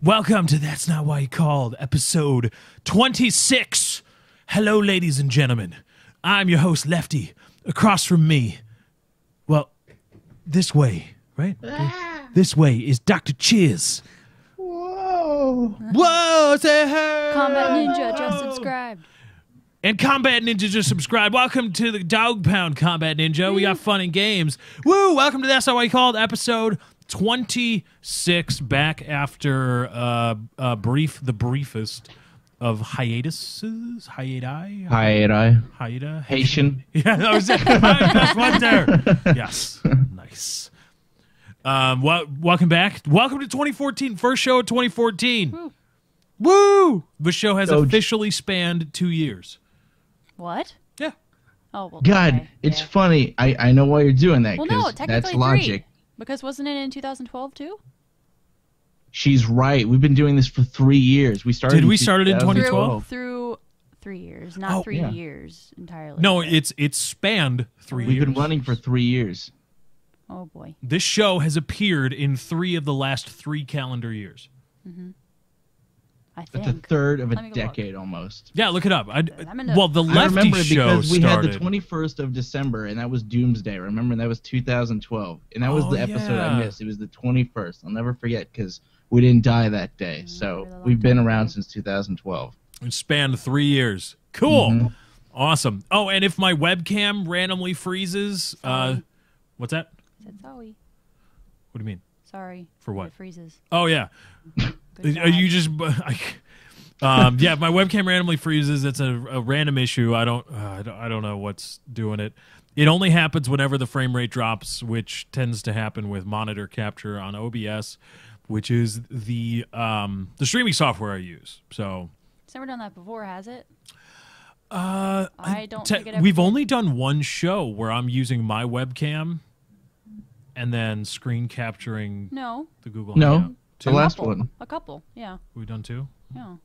Welcome to That's Not Why You Called, episode 26. Hello, ladies and gentlemen. I'm your host, Lefty. Across from me, well, this way, right? This way is Dr. Chiz. Whoa. Whoa, say hey. Combat Ninja just subscribed. And Combat Ninja just subscribed. Welcome to the Dog Pound, Combat Ninja. We got fun and games. Woo! Welcome to That's Not Why You Called, episode 26, back after the briefest of hiatuses. Hiata. Haitian. Yeah, that was it. That's one there. Yes. Nice. Welcome back. Welcome to 2014. First show of 2014. Woo! The show has officially spanned 2 years. What? Yeah. Oh, well. God, okay. it's Yeah. funny. I know why you're doing that, Well, because no, technically that's logic. 3. Because wasn't it in 2012 too? She's right. We've been doing this for 3 years. We started. Did we start it in 2012? Through 3 years, not 3 yeah. years entirely. No, it's spanned 3 years. We've been running for 3 years. Oh boy. This show has appeared in 3 of the last 3 calendar years. I That's think. a third of Let a me go decade almost. Yeah, look it up. I'm into- Well, the I Lefty remember it show because we started. had the 21st of December, and that was Doomsday. Remember, and that was 2012, and that was Oh, the episode yeah. I missed. It was the 21st. I'll never forget because we didn't die that day. So really long we've been time around ago. since 2012. It spanned 3 years. Cool. Awesome. Oh, and if my webcam randomly freezes, what's that? I said sorry. What do you mean? Sorry. For what? It freezes. Oh, yeah. Good Are you God. just... yeah, if my webcam randomly freezes. It's a random issue. I don't know what's doing it. It only happens whenever the frame rate drops, which tends to happen with monitor capture on OBS, which is the streaming software I use. So It's never done that before, has it? I don't think it ever we've did. only done one show where I'm using my webcam and then screen capturing No. the Google No. Hangout. The Two? last Couple. one. A couple. Yeah. We've done 2? Yeah.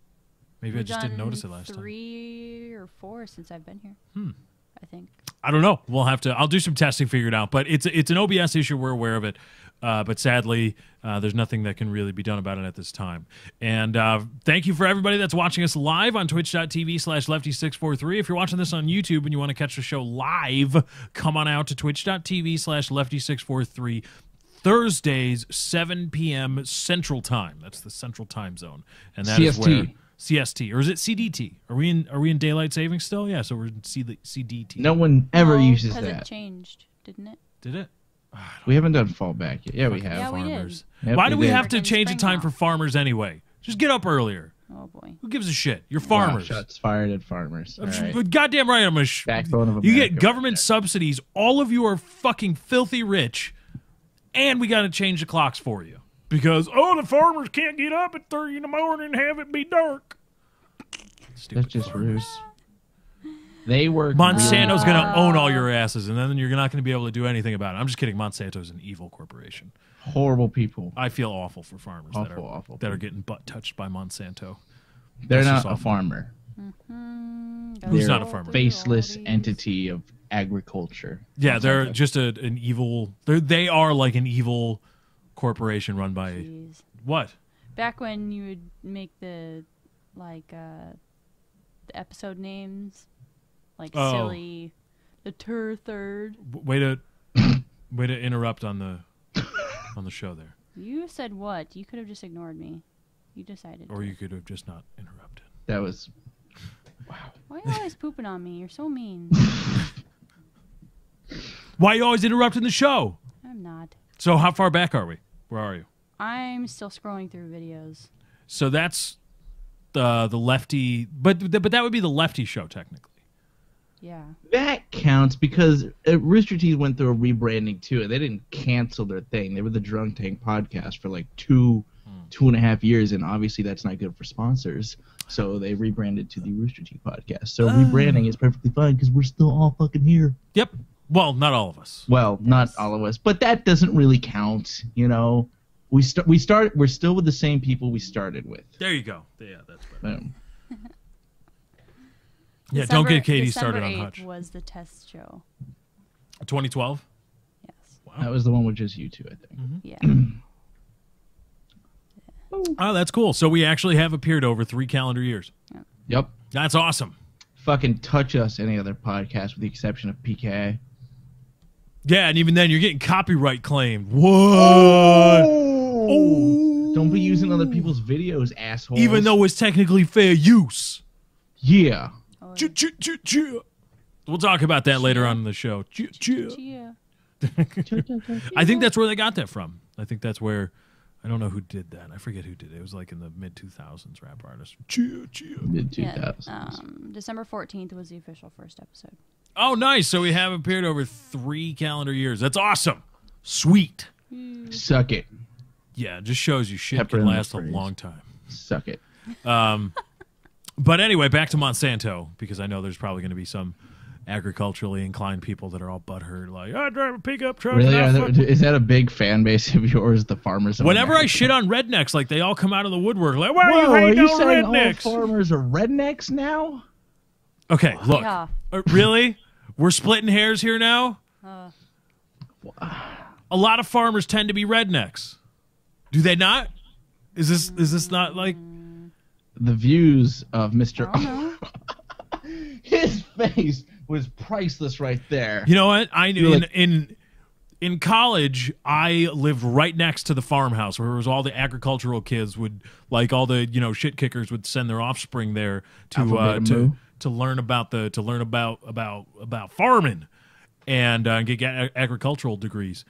Maybe I We've just didn't done notice it last time. 3 or 4 since I've been here. I think. I don't know. We'll have to. I'll do some testing, figure it out. But it's an OBS issue. We're aware of it. But sadly, there's nothing that can really be done about it at this time. And thank you for everybody that's watching us live on twitch.tv/lefty643. If you're watching this on YouTube and you want to catch the show live, come on out to twitch.tv/lefty643. Thursdays, 7 p.m. Central Time. That's the Central Time Zone. And that is CST. where... CST, or is it CDT? Are we in daylight savings still? Yeah, so we're in CDT. No one ever No, uses because that. it changed, didn't it? Did it? We haven't done fallback yet. Yeah, we have. Yeah, we did. Farmers. Yep, Why do we did. have to Freaking change the spring time for now. farmers anyway? Just get up earlier. Oh boy. Who gives a shit? You're Wow, farmers. shots fired at farmers. All right. But goddamn right, I'm gonna. Backbone of You America. get government subsidies. All of you are fucking filthy rich, and we got to change the clocks for you because the farmers can't get up at 3 in the morning and have it be dark. Stupid That's just farmers. rude. They work. Monsanto's really going to own all your asses, and then you're not going to be able to do anything about it. I'm just kidding. Monsanto's an evil corporation. horrible people. I feel awful for farmers Awful that are getting butt touched by Monsanto. They're That's just not a awful. farmer. Who's They're not a farmer? Faceless entity of agriculture. Yeah, they're just an evil. They are like an evil corporation run by Jeez. what? Back when you would make the the episode names, like Oh. silly, the third. Way to interrupt on the show there, You said what? You could have just ignored me. You decided. or to. you could have just not interrupted. That was. Why are you always pooping on me? You're so mean. Why are you always interrupting the show? I'm not. So how far back are we? Where are you? I'm still scrolling through videos. So that's the lefty, but that would be the lefty show technically. Yeah. That counts because Rooster Teeth went through a rebranding too, and they didn't cancel their thing. They were the Drunk Tank podcast for like 2.5 years, and obviously that's not good for sponsors. So they rebranded to the Rooster Teeth podcast. So rebranding is perfectly fine because we're still all fucking here. Yep. Well, not all of us. Well, not all of us, but that doesn't really count. You know, we're still with the same people we started with. There you go. Yeah, that's better. Boom. Yeah, don't get Katie December started on 8th Hutch. was the test show. 2012. Yes. Wow. That was the one with just you two, I think. Yeah. Oh, that's cool. So we actually have appeared over 3 calendar years. Yep. That's awesome. Fucking touch us, any other podcast, with the exception of PK. Yeah, and even then, you're getting copyright claimed. What? Oh. Don't be using other people's videos, assholes. Even though it's technically fair use. Yeah. We'll talk about that later on in the show. Yeah. I think that's where they got that from. I think that's where, I don't know who did that. I forget who did it. It was like in the mid-2000s rap artist. Mid-2000s. December 14th was the official first episode. Oh, nice. So we have appeared over 3 calendar years. That's awesome. Sweet. Suck it. Yeah, it just shows you shit Pepper can in the last a phrase. long time. Suck it. But anyway, back to Monsanto, because I know there's probably going to be some agriculturally inclined people that are all butthurt, like, I drive a pickup truck. Really? and I Is that a big fan base of yours, the farmers? of Whenever I America? shit on rednecks, like they all come out of the woodwork, like, why Whoa, are are you you hating on saying all rednecks? farmers are rednecks now? Okay, look, Yeah. Really, we're splitting hairs here now. A lot of farmers tend to be rednecks. Do they not? Is this not like? The views of Mr. I don't know. His face was priceless right there. You know what? I knew You're like- in college, I lived right next to the farmhouse where it was all the agricultural kids would, like all the shit kickers would send their offspring there Alpha, beta, mu. to learn about about farming and get agricultural degrees.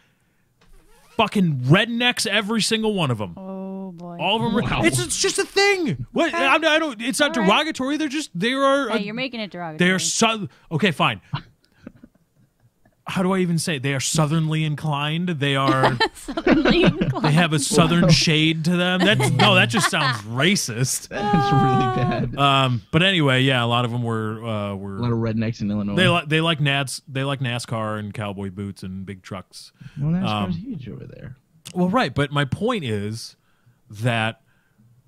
Fucking rednecks, every single one of them. Oh boy. All of them. Wow. It's just a thing. What? I don't. It's not All right. derogatory. They are. Hey, you're making it derogatory. They are okay, fine. How do I even say it? They are southernly inclined? They are. Southerly They have a southern shade to them. That just sounds racist. That's really bad. But anyway, yeah, a lot of them were A lot of rednecks in Illinois. they like NASCAR and cowboy boots and big trucks. Well, NASCAR's huge over there. Well, right, but my point is that,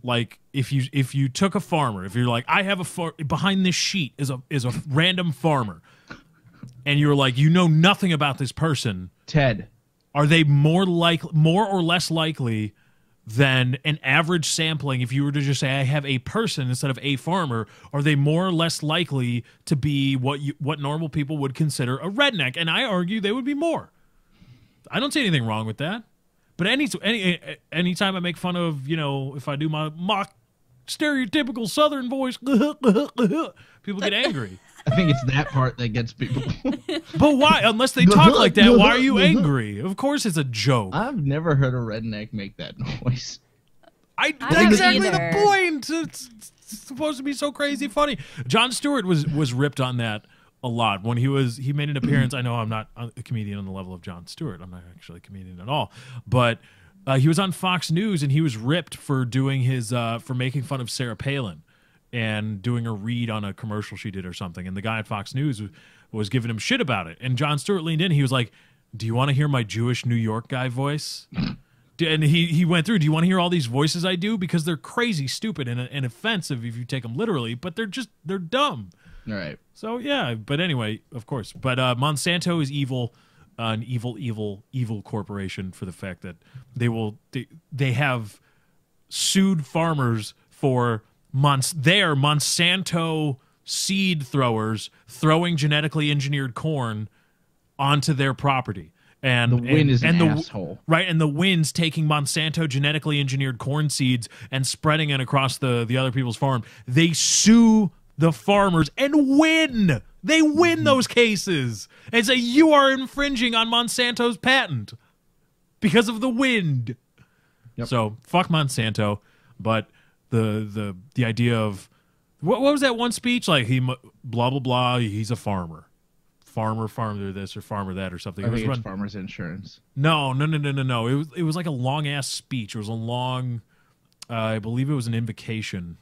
like, if you took a farmer, if you're like, I have behind this sheet is a random farmer, and you're like, nothing about this person, Ted. are they more or less likely than an average sampling? If you were to just say, I have a person instead of a farmer, are they more or less likely to be what normal people would consider a redneck? And I argue they would be more. I don't see anything wrong with that. But anytime I make fun of, if I do my mock stereotypical Southern voice, people get angry. I think it's that part that gets people. But why? Unless they talk like that, why are you angry? Of course it's a joke. I've never heard a redneck make that noise. I That's don't exactly either. the point. It's supposed to be so crazy funny. Jon Stewart was ripped on that a lot when he made an appearance. I know I'm not a comedian on the level of Jon Stewart. I'm not actually a comedian at all. But he was on Fox News and he was ripped for doing for making fun of Sarah Palin and doing a read on a commercial she did or something. And the guy at Fox News was giving him shit about it. And Jon Stewart leaned in. He was like, do you want to hear my Jewish New York guy voice? And he went through, do you want to hear all these voices I do? Because they're crazy, stupid, and offensive if you take them literally, but they're dumb. All right. So, yeah, but anyway, of course. But Monsanto is evil, an evil corporation for the fact that they have sued farmers for they are Monsanto seed throwers throwing genetically engineered corn onto their property. And The wind is an the, asshole. Right, and the wind's taking Monsanto genetically engineered corn seeds and spreading it across the other people's farm. They sue the farmers and win. They win those cases and say you are infringing on Monsanto's patent because of the wind. Yep. So fuck Monsanto, but the idea of what was that one speech like? He blah blah blah. He's a farmer. Farmer this or farmer that or something. I think it's run- farmers insurance. No. It was like a long ass speech. It was a long, I believe it was an invocation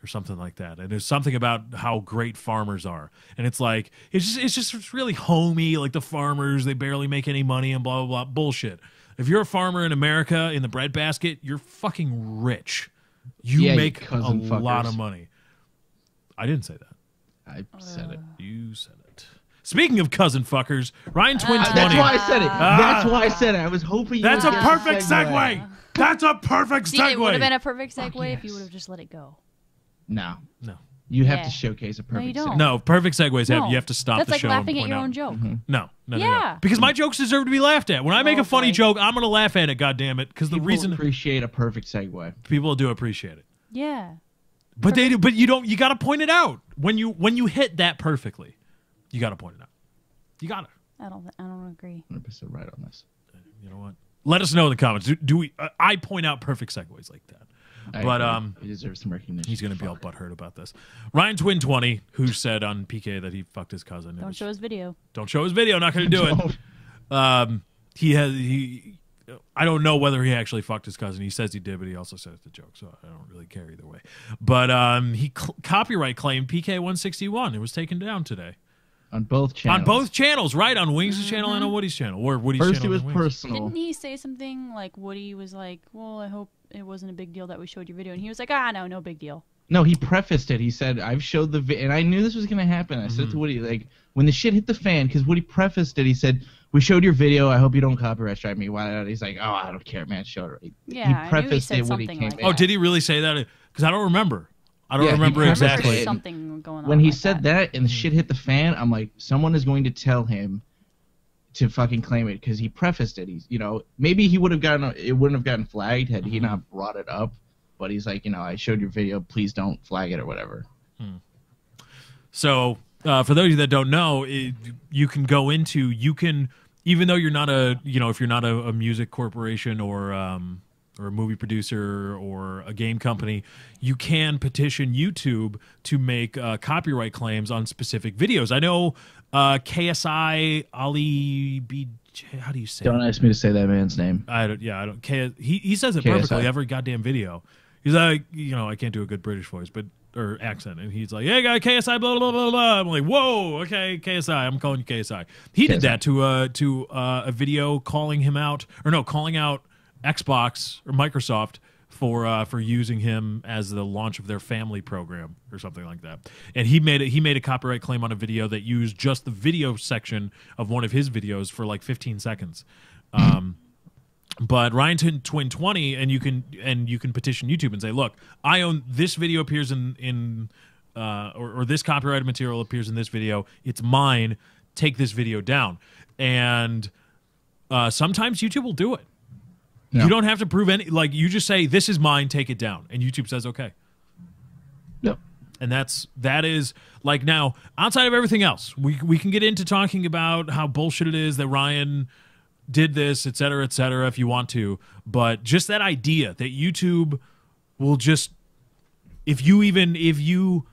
or something like that. And it's something about how great farmers are. And it's like it's just really homey. Like the farmers, they barely make any money and blah blah blah bullshit. If you're a farmer in America in the breadbasket, you're fucking rich. You Yeah, you make a cousin lot fuckers. of money. I didn't say that. I said it. You said it. Speaking of cousin fuckers, Ryan Twin 20. That's why I said it. That's why I said it. I was hoping you That's would a get perfect segue. That's a perfect See, it would segue. have been a perfect segue Fuck if you yes. would have just let it go. No. No. You have Yeah. to showcase a perfect you don't. segue. No, perfect segues have No. you have to stop That's the like show laughing and at point your out. own joke. No. Yeah. Because my jokes deserve to be laughed at. When I make Oh, a funny boy. joke, I'm going to laugh at it, goddammit. Because the People reason appreciate a perfect segue. people do appreciate it. Yeah. But they do, but you don't. You got to point it out when you hit that perfectly. You got to point it out. You got to. I don't agree. 100% right on this. You know what? Let us know in the comments. Do we? I point out perfect segues like that. But he deserves some recognition. he's going to be all butthurt about this. Ryan Twin 20, who said on PK that he fucked his cousin. Don't show his video. Don't show his video. Not going to do it. He I don't know whether he actually fucked his cousin. He says he did, but he also says it's a joke, so I don't really care either way. But he copyright claimed PK 161. It was taken down today. On both channels. On both channels, right? On Wings' channel and on Woody's channel. Or Woody's First, channel. it was and Wings'. personal. Didn't he say something like Woody was like, "Well, I hope it wasn't a big deal that we showed your video," and he was like, no big deal." No, he prefaced it. He said, "I've showed the and I knew this was gonna happen." I said to Woody, like, when the shit hit the fan, because Woody prefaced it. He said, "We showed your video. I hope you don't copyright strike me." Why? He's like, "Oh, I don't care, man. Show it." Yeah, I he knew he prefaced said it when he something came like back. Oh, did he really say that? Because I don't remember. I don't Yeah, he remember prefaced exactly. There's it. something going on. When he like said that and the shit hit the fan, I'm like, someone is going to tell him to fucking claim it because he prefaced it. He's, maybe he would have it wouldn't have gotten flagged had he not brought it up. But he's like, I showed your video. Please don't flag it or whatever. So, for those of you that don't know, you can even though you're not if you're not a music corporation or a movie producer or a game company, you can petition YouTube to make copyright claims on specific videos. I know KSI Ali B. How do you say? Don't ask me to say that man's name. I don't. He says it KSI. perfectly every goddamn video. He's like, I can't do a good British voice, or accent, and he's like, "Hey, guy, KSI, blah blah blah blah." I'm like, "Whoa, okay, KSI, I'm calling you KSI." He did that to a video calling out Xbox or Microsoft for using him as the launch of their family program or something like that. And he made a copyright claim on a video that used just the video section of one of his videos for like 15 seconds. But Ryan Twin 20, and you can petition YouTube and say, look, I own this video appears in or this copyrighted material appears in this video. It's mine. Take this video down. And sometimes YouTube will do it. Yeah. You don't have to prove any. Like, you just say, this is mine. Take it down, and YouTube says okay. Yep. And that is like, now outside of everything else, we can get into talking about how bullshit it is that Ryan did this, et cetera, if you want to. But just that idea that YouTube will just, if you even make you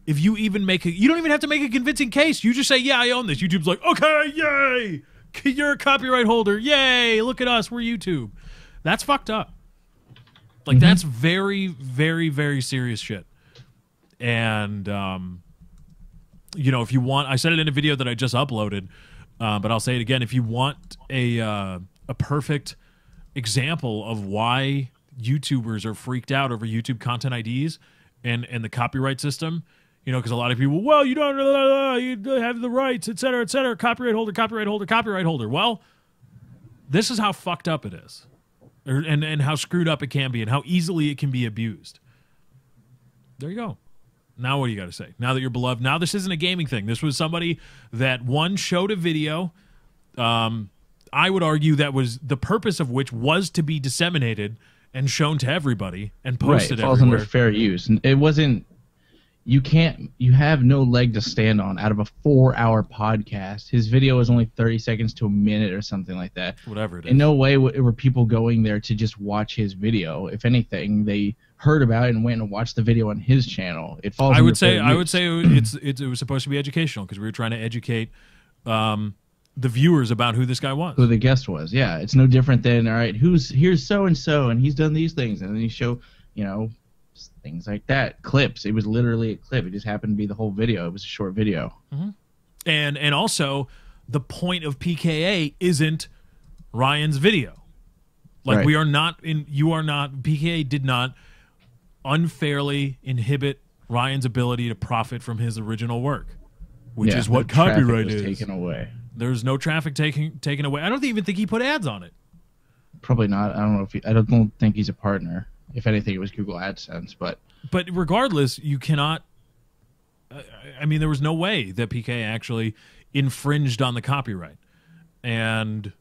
don't even have to make a convincing case. You just say, yeah, I own this. YouTube's like, okay, yay, you're a copyright holder, yay, look at us, we're YouTube. That's fucked up. Like, that's very, very, very serious shit. And if you want, I said it in a video that I just uploaded. But I'll say it again. If you want a perfect example of why YouTubers are freaked out over YouTube content IDs and the copyright system, because a lot of people, well, you don't you have the rights, et cetera, copyright holder. Well, this is how fucked up it is, and how screwed up it can be, and how easily it can be abused. There you go. Now what do you got to say? Now that you're beloved, now this isn't a gaming thing. This was somebody that showed a video. I would argue that was the purpose of which was to be disseminated and shown to everybody and posted Right, it falls everywhere. under fair use. And it wasn't. You have no leg to stand on out of a 4-hour podcast. His video is only 30 seconds to a minute or something like that. Whatever it is. In no way were people going there to just watch his video. If anything, they heard about it and went and watched the video on his channel. It falls. I under would say fair use. it was supposed to be educational because we were trying to educate the viewers about who this guy was. Who the guest was. Yeah, it's no different than, all right, here's so and so and he's done these things, and then you show, things like that, clips. It was literally a clip. It just happened to be the whole video. It was a short video. And also, the point of PKA isn't Ryan's video. Like, Right. we are not in. You are not. PKA did not unfairly inhibit Ryan's ability to profit from his original work. which Yeah, is what the traffic copyright was is. taken away. There's no traffic taken away. I don't even think he put ads on it. Probably not. I don't know if I don't think he's a partner. If anything, it was Google AdSense. But regardless, you cannot. I mean, there was no way that PK actually infringed on the copyright, and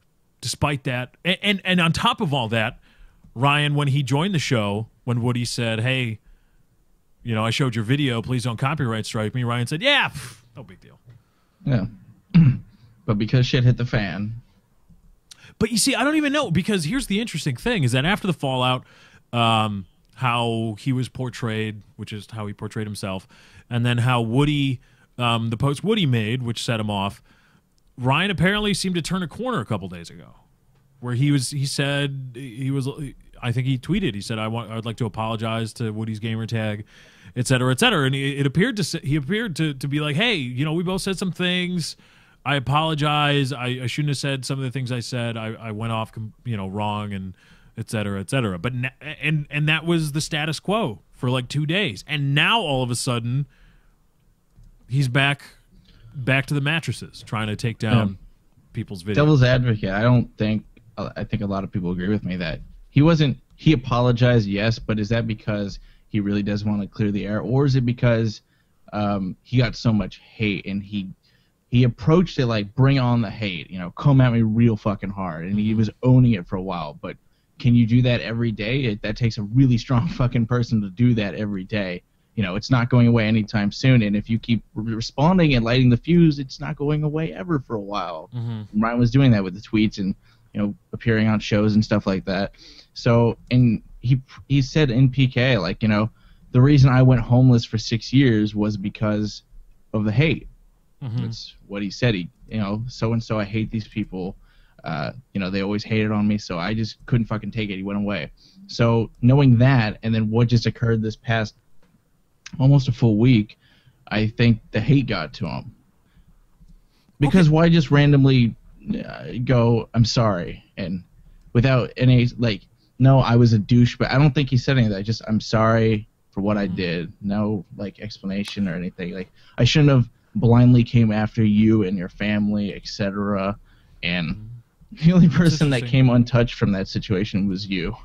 despite that, and on top of all that, Ryan, when he joined the show, when Woody said, "Hey, you know, I showed your video. Please don't copyright strike me," Ryan said, "Yeah, no big deal." yeah, but because shit hit the fan. But you see, I don't even know, because here's the interesting thing: is that after the fallout, how he was portrayed, which is how he portrayed himself, and then how Woody, the post Woody made, which set him off. Ryan apparently seemed to turn a corner a couple days ago, where he said I think he tweeted, he said, I'd like to apologize to Woody's gamer tag, et cetera, and it appeared to be like, hey, you know, we both said some things. I apologize. I shouldn't have said some of the things I said. I went off, you know, wrong, and et cetera, et cetera. But and that was the status quo for like 2 days, and now all of a sudden, he's back to the mattresses, trying to take down people's videos. Devil's advocate. I think a lot of people agree with me that he apologized, yes, but is that because he really does want to clear the air, or is it because he got so much hate and he approached it like, bring on the hate, you know, come at me real fucking hard, and he was owning it for a while. But can you do that every day? That takes a really strong fucking person to do that every day. You know, it's not going away anytime soon, and if you keep responding and lighting the fuse, it's not going away ever for a while. Mm-hmm. Ryan was doing that with the tweets and, you know, appearing on shows and stuff like that. So, and he said in PK, like, you know, the reason I went homeless for 6 years was because of the hate. Mm-hmm. That's what he said. He, you know, so-and-so, I hate these people. You know, they always hated on me, so I just couldn't fucking take it. He went away. So knowing that, and then what just occurred this past almost a full week, I think the hate got to him. Because why just randomly go, I'm sorry, and without any, like, no, I was a douche, but I don't think he said any of that. Just, I'm sorry for what I did. No, like, explanation or anything. Like, I shouldn't have blindly came after you and your family, etc. And the only person that came untouched from that situation was you.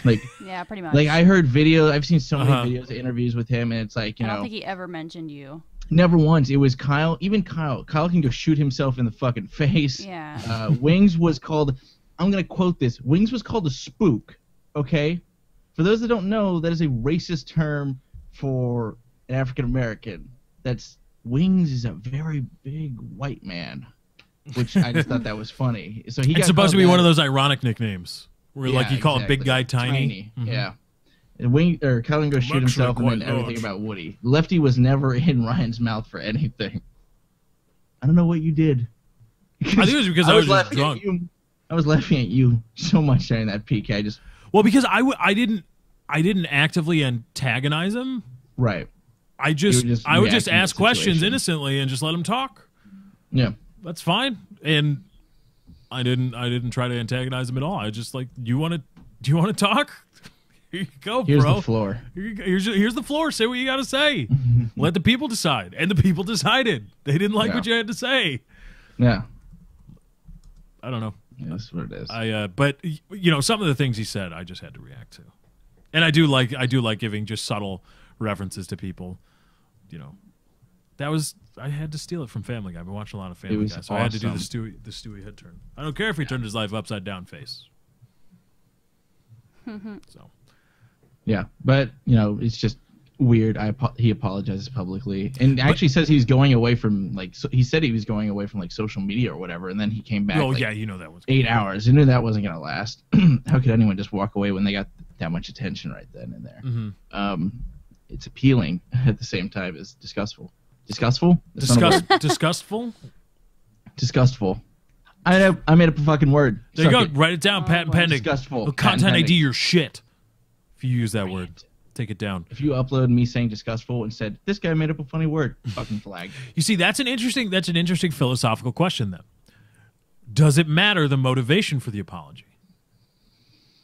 Like, yeah, pretty much. Like, I heard I've seen so many videos, interviews with him, and it's like, you know, I don't think he ever mentioned you. Never once. It was Kyle. Even Kyle can go shoot himself in the fucking face. Yeah. Wings was called, I'm gonna quote this, Wings was called a spook. Okay, for those that don't know, that is a racist term for an African American. Wings is a very big white man, which I just thought that was funny. So it's supposed to be one of those ironic nicknames where, like, you call a big guy tiny. Mm-hmm. Yeah. And Kyle can go shoot himself, and then everything about Woody. Lefty was never in Ryan's mouth for anything. I don't know what you did. I think it was because I was just drunk. I was laughing at you so much during that PK. Because I didn't actively antagonize him. Right. I would just ask questions innocently and just let him talk. Yeah, that's fine. And I didn't try to antagonize him at all. I just, like, do you want to talk? Here you go, Here's bro. The floor. Here's the floor. Say what you got to say. Let the people decide. And the people decided. They didn't like what you had to say. Yeah. I don't know. Yeah, that's what it is. But, you know, some of the things he said, I just had to react to. And I do like giving just subtle references to people. You know, I had to steal it from Family Guy. I've been watching a lot of Family Guy, so I had to do the Stewie head turn. I don't care if he turned his life upside down face. So. Yeah, but, you know, it's just weird. He apologizes publicly, and actually says he's going away from, like, he said he was going away from, like, social media or whatever, and then he came back. Oh, yeah, you know that was 8 hours. You knew that wasn't gonna last. How could anyone just walk away when they got that much attention right then and there? Mm-hmm. It's appealing at the same time as disgustful. Disgustful? Disgustful? Disgustful. I made up a fucking word. There you go. Write it down. Patent pending. Disgustful. Content ID your shit. If you use that word, take it down. If you upload me saying disgustful and said, this guy made up a funny word, fucking flag. You see, that's an interesting philosophical question then. Does it matter the motivation for the apology?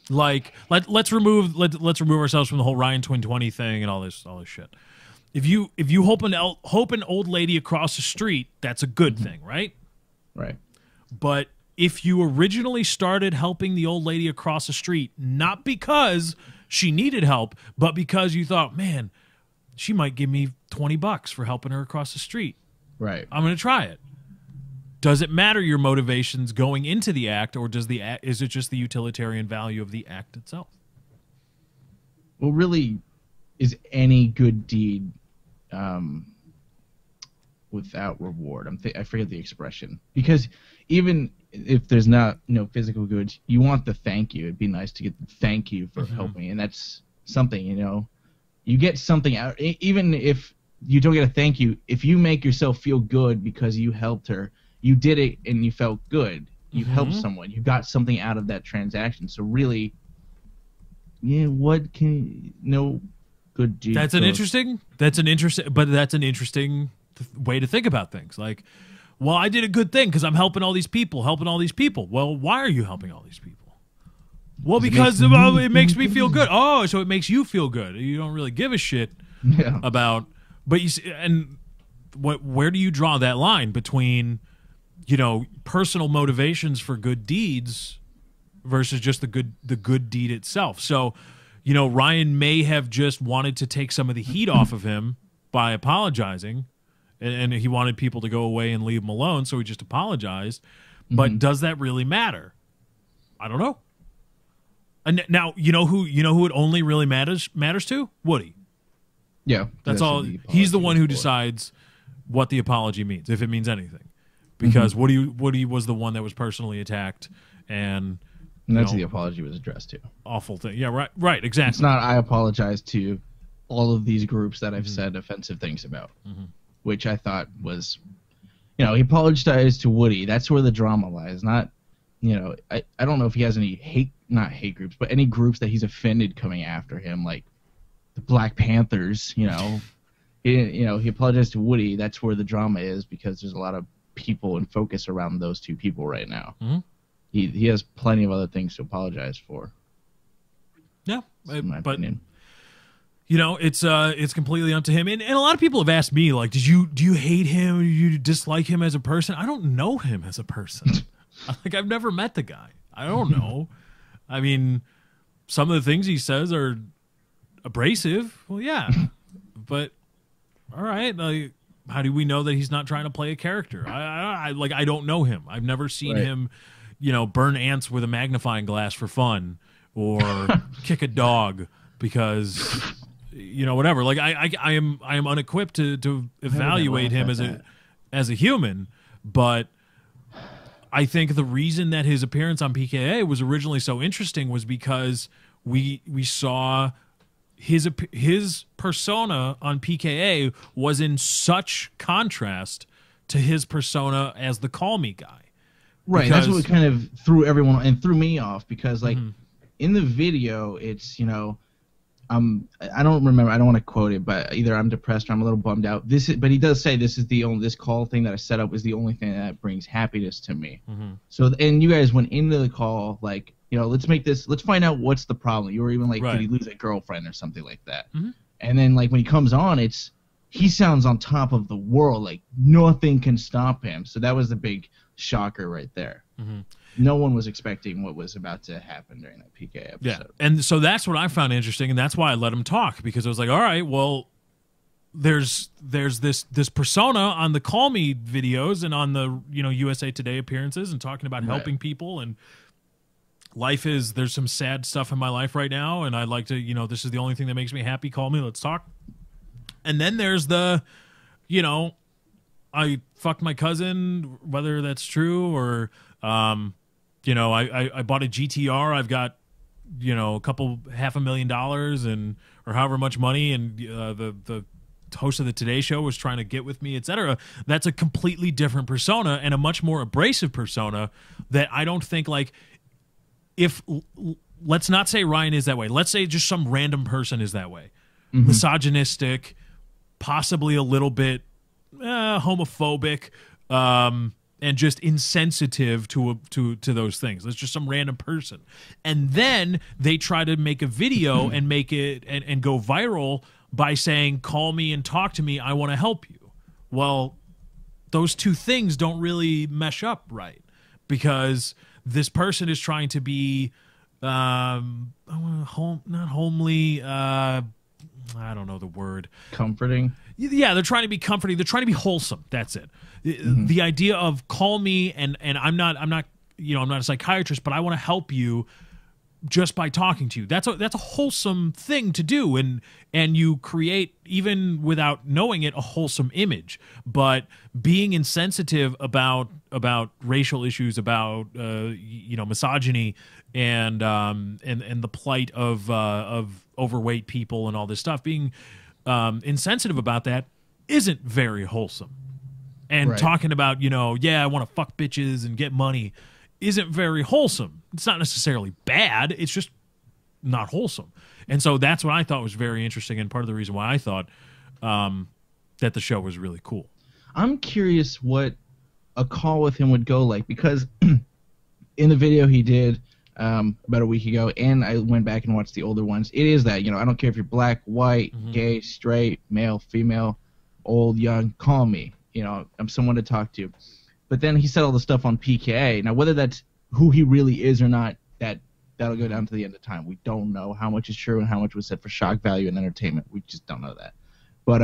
Like, let's remove ourselves from the whole Ryan Twin 20 thing and all this shit. if you hope an old lady across the street, that's a good thing, right? Right. But if you originally started helping the old lady across the street, not because she needed help, but because you thought, man, she might give me $20 for helping her across the street. Right. I'm going to try it. Does it matter your motivations going into the act, or is it just the utilitarian value of the act itself? Well, really, is any good deed without reward? I forget the expression. Because even if there's not physical goods, you want the thank you. It'd be nice to get the thank you for helping, and that's something. You get something out. Even if you don't get a thank you, if you make yourself feel good because you helped her, you did it and you felt good. You helped someone. You got something out of that transaction. So really, what can no good deed? That's an interesting way to think about things. Like, well, I did a good thing because I'm helping all these people. Well, why are you helping all these people? Well, because it makes me feel good. Oh, so it makes you feel good. You don't really give a shit about. But you see, and where do you draw that line between, personal motivations for good deeds versus just the good deed itself? So, Ryan may have just wanted to take some of the heat off of him by apologizing, and he wanted people to go away and leave him alone, so he just apologized. But does that really matter? I don't know. And now, who it only really matters to? Woody. Yeah, that's all. He's the one who decides what the apology means, if it means anything, because Woody was the one that was personally attacked, and that's the apology was addressed to. Awful thing. Yeah, right, exactly. It's not I apologize to all of these groups that I've said offensive things about, which I thought was, he apologized to Woody. That's where the drama lies. Not, I don't know if he has any not hate groups, but any groups that he's offended coming after him, like the Black Panthers, he apologized to Woody. That's where the drama is, because there's a lot of people and focus around those two people right now. He has plenty of other things to apologize for. Yeah, in my opinion. It's completely up to him. And a lot of people have asked me, like, do you hate him? Do you dislike him as a person? I don't know him as a person. Like, I've never met the guy. I don't know. I mean, some of the things he says are abrasive. Well, yeah, but all right. Like, how do we know that he's not trying to play a character? I don't know him. I've never seen him, burn ants with a magnifying glass for fun, or kick a dog because, whatever. Like, I am unequipped to evaluate him as a human, but I think the reason that his appearance on PKA was originally so interesting was because we saw his persona on PKA was in such contrast to his persona as the Call Me guy. Right, that's what kind of threw everyone and threw me off, because like in the video it's I don't remember, I don't want to quote it, but either I'm depressed or I'm a little bummed out. But he does say this call thing that I set up is the only thing that brings happiness to me. So, and you guys went into the call like, let's find out what's the problem. You were even like, did he lose a girlfriend or something like that? And then like when he comes on, he sounds on top of the world, like nothing can stop him. So that was the big shocker right there. No one was expecting what was about to happen during that PK episode. Yeah, and so that's what I found interesting, and that's why I let him talk, because I was like, all right, well, there's this persona on the Call Me videos and on the USA Today appearances and talking about helping people, and there's some sad stuff in my life right now, and I'd like to, this is the only thing that makes me happy. Call me, let's talk. And then there's the, I fucked my cousin, whether that's true or, I bought a GTR. I've got, a couple $500,000 and or however much money, and the host of the Today Show was trying to get with me, etc. That's a completely different persona and a much more abrasive persona that I don't think let's not say Ryan is that way. Let's say just some random person is that way. Misogynistic, possibly a little bit homophobic, and just insensitive to those things. That's just some random person. And then they try to make a video and make it and go viral by saying, call me and talk to me, I want to help you. Well, those two things don't really mesh up right, because this person is trying to be not homely, I don't know the word. Comforting. Yeah, they're trying to be comforting. They're trying to be wholesome. That's it. The idea of call me and I'm not a psychiatrist, but I want to help you just by talking to you. That's a wholesome thing to do, and you create, even without knowing it, a wholesome image. But being insensitive about racial issues, about misogyny and the plight of overweight people and all this stuff, being insensitive about that isn't very wholesome. And talking about, I want to fuck bitches and get money isn't very wholesome. It's not necessarily bad. It's just not wholesome. And so that's what I thought was very interesting, and part of the reason why I thought that the show was really cool. I'm curious what a call with him would go like, because in the video he did about a week ago, and I went back and watched the older ones, it is that, I don't care if you're black, white, gay, straight, male, female, old, young, call me. I'm someone to talk to. But then he said all the stuff on PKA. Now, whether that's who he really is or not, that'll go down to the end of time. We don't know how much is true and how much was said for shock value and entertainment. We just don't know that. But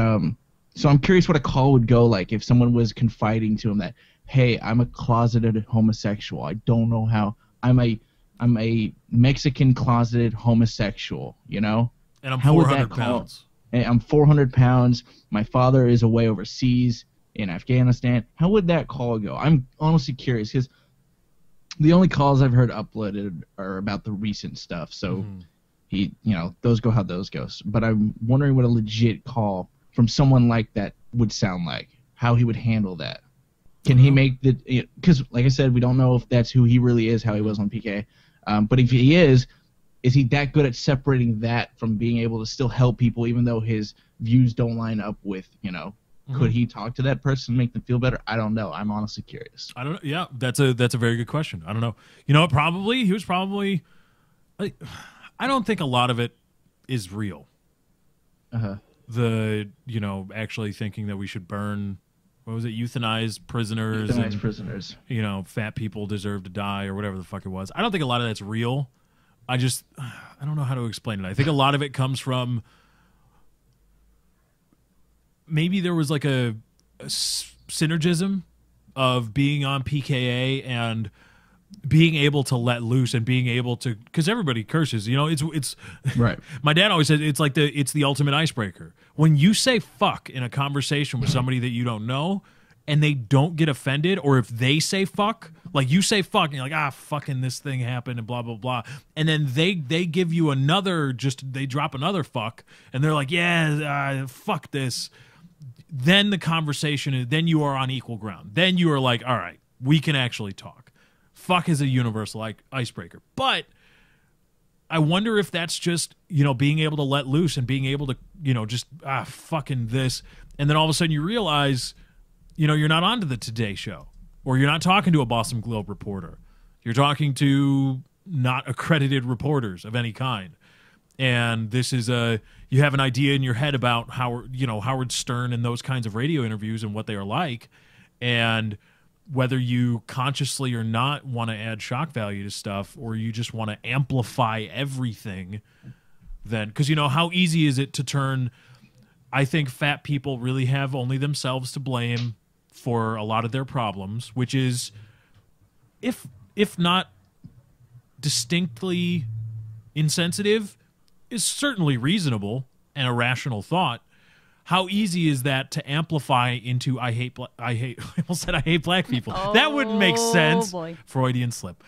so I'm curious what a call would go like if someone was confiding to him that, hey, I'm a closeted homosexual. I don't know how. I'm a Mexican closeted homosexual. And I'm 400 pounds. I'm 400 pounds. My father is away overseas in Afghanistan. How would that call go? I'm honestly curious, because the only calls I've heard uploaded are about the recent stuff. So those go how those goes. But I'm wondering what a legit call from someone like that would sound like, how he would handle that. Can he make the, because like I said, we don't know if that's who he really is, how he was on PK. But if he is he that good at separating that from being able to still help people even though his views don't line up with, could he talk to that person and make them feel better? I don't know. I'm honestly curious. I don't know. Yeah, that's a very good question. I don't know. He was probably. I don't think a lot of it is real. The actually thinking that we should burn, what was it, euthanize prisoners. Euthanize prisoners. Fat people deserve to die or whatever the fuck it was. I don't think a lot of that's real. I don't know how to explain it. I think a lot of it comes from. Maybe there was like a synergism of being on PKA and being able to let loose and being able to, because everybody curses, it's right. My dad always said it's the ultimate icebreaker. When you say fuck in a conversation with somebody that you don't know and they don't get offended, or if they say fuck, like you say fuck and you're like, fucking this thing happened and blah blah blah, and then they give you they drop another fuck and they're like, fuck this. Then the conversation then you are on equal ground. Then you are like, all right, we can actually talk. Fuck is a universal icebreaker. But I wonder if that's just, being able to let loose and being able to, just, fucking this. And then all of a sudden you realize, you're not onto the Today Show, or you're not talking to a Boston Globe reporter. You're talking to not accredited reporters of any kind. And this is you have an idea in your head about Howard Stern and those kinds of radio interviews and what they are like, and whether you consciously or not want to add shock value to stuff, or you just want to amplify everything. Then, because how easy is it to turn? I think fat people really have only themselves to blame for a lot of their problems, which is, if not distinctly insensitive, is certainly reasonable and a rational thought. How easy is that to amplify into I almost said I hate black people. That wouldn't make sense. Boy. Freudian slip.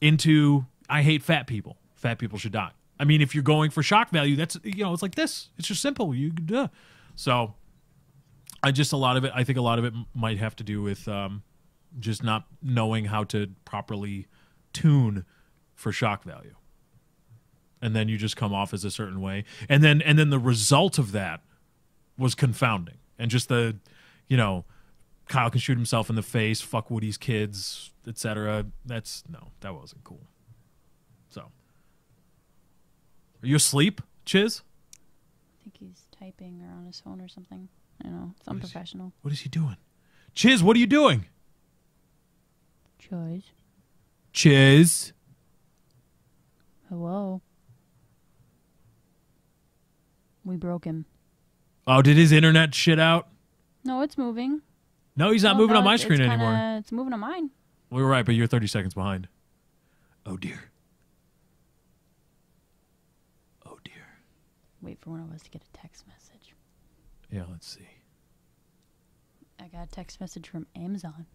Into I hate fat people. Fat people should die. I mean, if you're going for shock value, that's it's like this. It's just simple. So I think a lot of it might have to do with just not knowing how to properly tune for shock value. And then you just come off as a certain way. And then the result of that was confounding. And just the, Kyle can shoot himself in the face, fuck Woody's kids, etc. That wasn't cool. So, are you asleep, Chiz? think he's typing or on his phone or something. I don't know. It's unprofessional. What is he doing? Chiz, what are you doing? Choice. Chiz. Hello. We broke him. Oh, did his internet shit out? No, it's moving. No, he's not Oh, moving no, on my it's screen kinda- anymore. It's moving on mine. We were right, but you're 30 seconds behind. Oh, dear. Oh, dear. Wait for one of us to get a text message. Yeah, let's see. I got a text message from Amazon.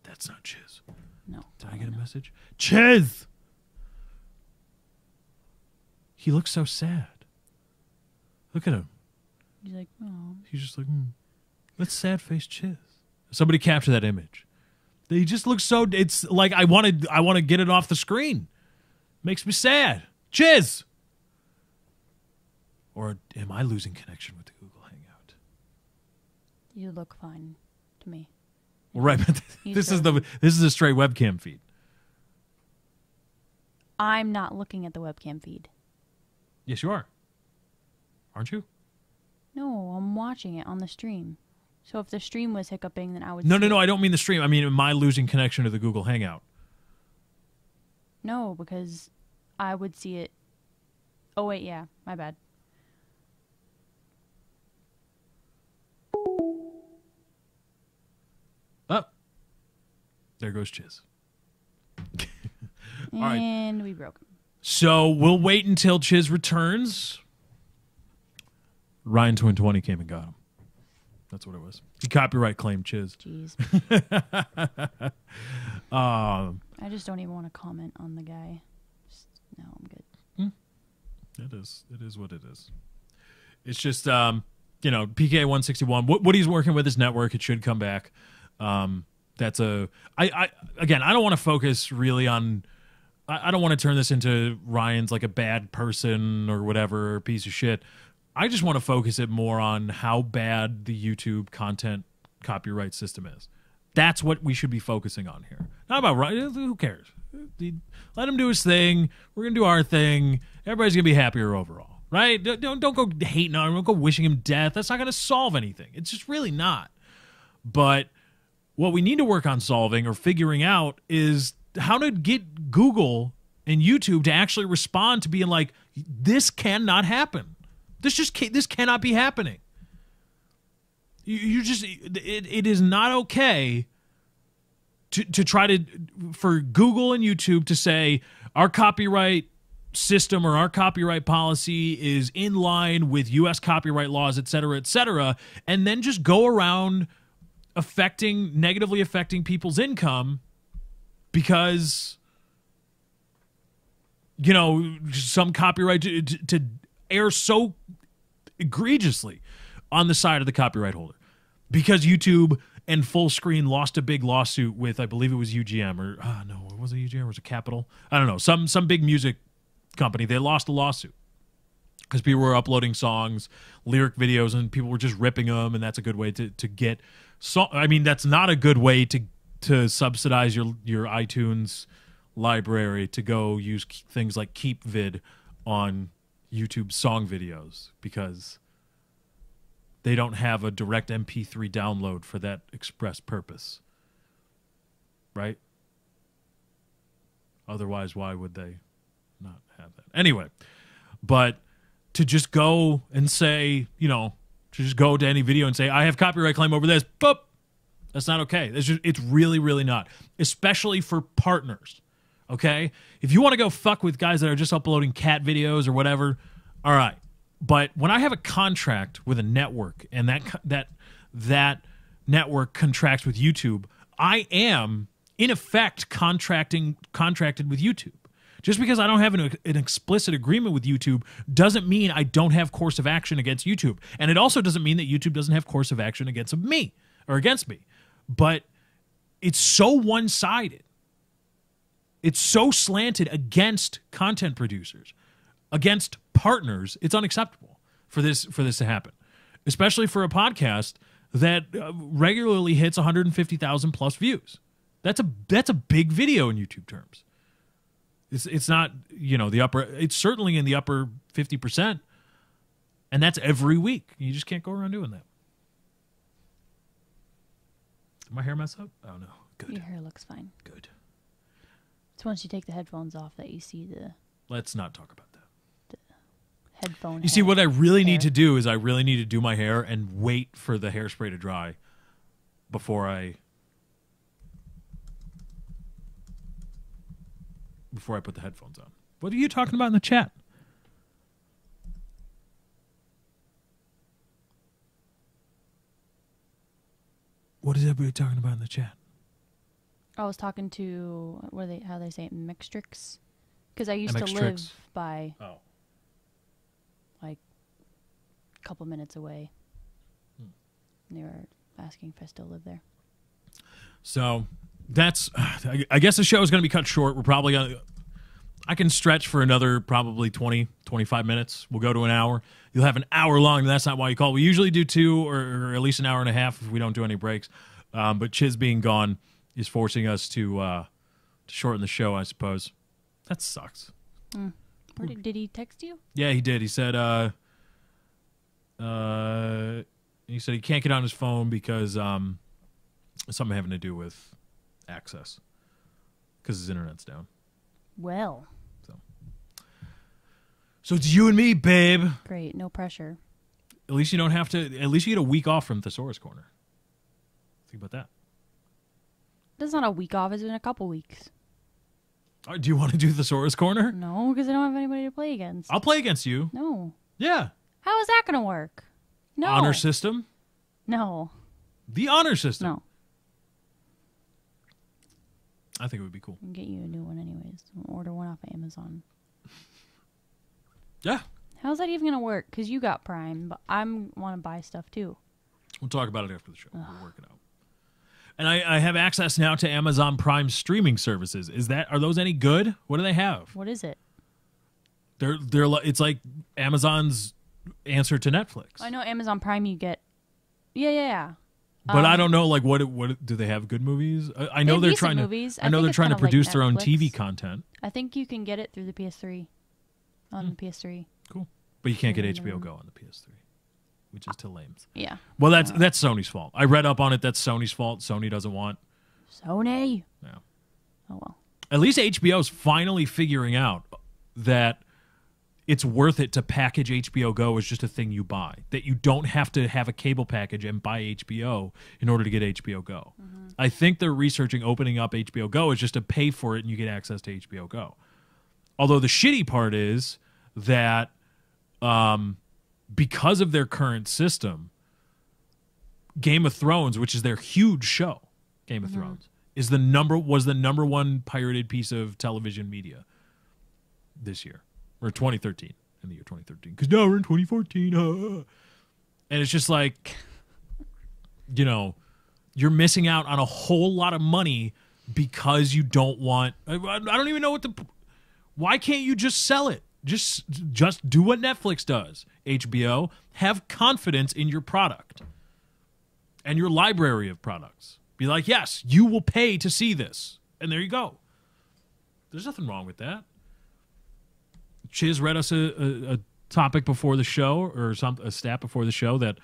That's not Chiz. No. Did I get a message? Chiz! He looks so sad. Look at him. He's like, oh. He's just like, Let's sad face Chiz. Somebody capture that image. He just looks so. It's like I want to get it off the screen. Makes me sad. Chiz. Or am I losing connection with the Google Hangout? You look fine to me. Well, right, but this is a straight webcam feed. I'm not looking at the webcam feed. Yes, you are. Aren't you? No, I'm watching it on the stream. So if the stream was hiccuping, then I would. No. see it. I don't mean the stream. I mean, am I losing connection to the Google Hangout? No, because I would see it. Oh wait, yeah, my bad. Oh, there goes Chiz. All right. And we broke him. So we'll wait until Chiz returns. Ryan Twin 20 came and got him. That's what it was. He copyright claimed Chiz. Jeez. I I just don't even want to comment on the guy. No, I'm good. It is what it is. It's just, PK 161. What he's working with his network. It should come back. That's again, I don't want to focus really on. I don't want to turn this into Ryan's like a bad person or whatever, piece of shit. I just want to focus it more on how bad the YouTube content copyright system is. That's what we should be focusing on here. Not about Ryan. Who cares? Let him do his thing. We're going to do our thing. Everybody's going to be happier overall, right? Don't go hating on him. Don't go wishing him death. That's not going to solve anything. It's just really not. But what we need to work on solving or figuring out is how to get Google and YouTube to actually respond to being like, this cannot happen. This cannot be happening. It is not okay to try for Google and YouTube to say our copyright system or our copyright policy is in line with U.S. copyright laws, et cetera, and then just go around negatively affecting people's income because, some copyright to air so egregiously on the side of the copyright holder because YouTube and Fullscreen lost a big lawsuit with, I believe it was UGM or no, it wasn't UGM, it was a Capitol. I don't know, some big music company. They lost a lawsuit because people were uploading songs, lyric videos, and people were just ripping them, and that's a good way to get. That's not a good way to subsidize your iTunes library to go use things like KeepVid on YouTube song videos because they don't have a direct MP3 download for that express purpose. Right? Otherwise, why would they not have that? Anyway, but to just go and say, to just go to any video and say, I have copyright claim over this, boop, that's not okay. It's really, really not. Especially for partners. Okay? If you want to go fuck with guys that are just uploading cat videos or whatever, all right. But when I have a contract with a network and that network contracts with YouTube, I am, in effect, contracted with YouTube. Just because I don't have an explicit agreement with YouTube doesn't mean I don't have course of action against YouTube. And it also doesn't mean that YouTube doesn't have course of action against me. But it's so one-sided. It's so slanted against content producers, against partners. It's unacceptable for this to happen, especially for a podcast that regularly hits 150,000 plus views. That's a big video in YouTube terms. It's not, the upper. It's certainly in the upper 50%, and that's every week. You just can't go around doing that. Did my hair mess up? Oh no, good. Your hair looks fine. Good. It's once you take the headphones off that you see the Let's not talk about that. headphone. You see, what I really hair. need to do is I really need to do my hair and wait for the hairspray to dry before I put the headphones on. What are you talking about in the chat? What is everybody talking about in the chat? I was talking to how they say it, Mixtrix, because I used to MX live Tricks. by Oh. like a couple minutes away. They were asking if I still live there. So that's, I guess the show is going to be cut short. We're probably going to, I can stretch for another probably 20, 25 minutes. We'll go to an hour. You'll have an hour long. And that's not why you call. We usually do 2 or at least an hour and a half if we don't do any breaks. But Chiz being gone is forcing us to shorten the show, I suppose. That sucks. Did he text you? Yeah, he did. He said he can't get on his phone because something having to do with access because his internet's down. Well, So it's you and me, babe. great. No pressure. At least you don't have to. At least you get a week off from Thesaurus Corner. Think about that. That's not a week off. It's been a couple weeks. Do you want to do Thesaurus Corner? No, because I don't have anybody to play against. I'll play against you. No. Yeah. How is that going to work? No. Honor system. No. The honor system. No. I think it would be cool. I can get you a new one anyways. Order one off of Amazon. Yeah. How's that even going to work? Because you got Prime, but I want to buy stuff too. We'll talk about it after the show. We'll work it out. And I have access now to Amazon Prime streaming services. Are those any good? What do they have? What is it? It's like Amazon's answer to Netflix. I know Amazon Prime you get. Yeah. But I don't know, like, what do they have? Good movies? I know have they're decent trying to. movies. I know think they're it's trying to kind of like produce their own Netflix. TV content. I think you can get it through the PS3. On the PS3. Cool, but you can't get HBO Go on the PS3, which is too lame. Yeah. Well, that's Sony's fault. I read up on it. That's Sony's fault. Sony doesn't want. Sony. Yeah. Oh well. At least HBO's finally figuring out that it's worth it to package HBO Go as just a thing you buy. That you don't have to have a cable package and buy HBO in order to get HBO Go. Mm-hmm. I think they're researching opening up HBO Go as just to pay for it and you get access to HBO Go. Although the shitty part is that because of their current system, Game of Thrones, which is their huge show, Game of Thrones, was the number one pirated piece of television media this year, or 2013, in the year 2013. Because now we're in 2014. And it's just like, you're missing out on a whole lot of money because you don't want. I don't even know what why can't you just sell it? Just do what Netflix does. HBO, have confidence in your product and your library of products. Be like, yes, you will pay to see this. And there you go. There's nothing wrong with that. Chiz read us a topic before the show, or a stat before the show, that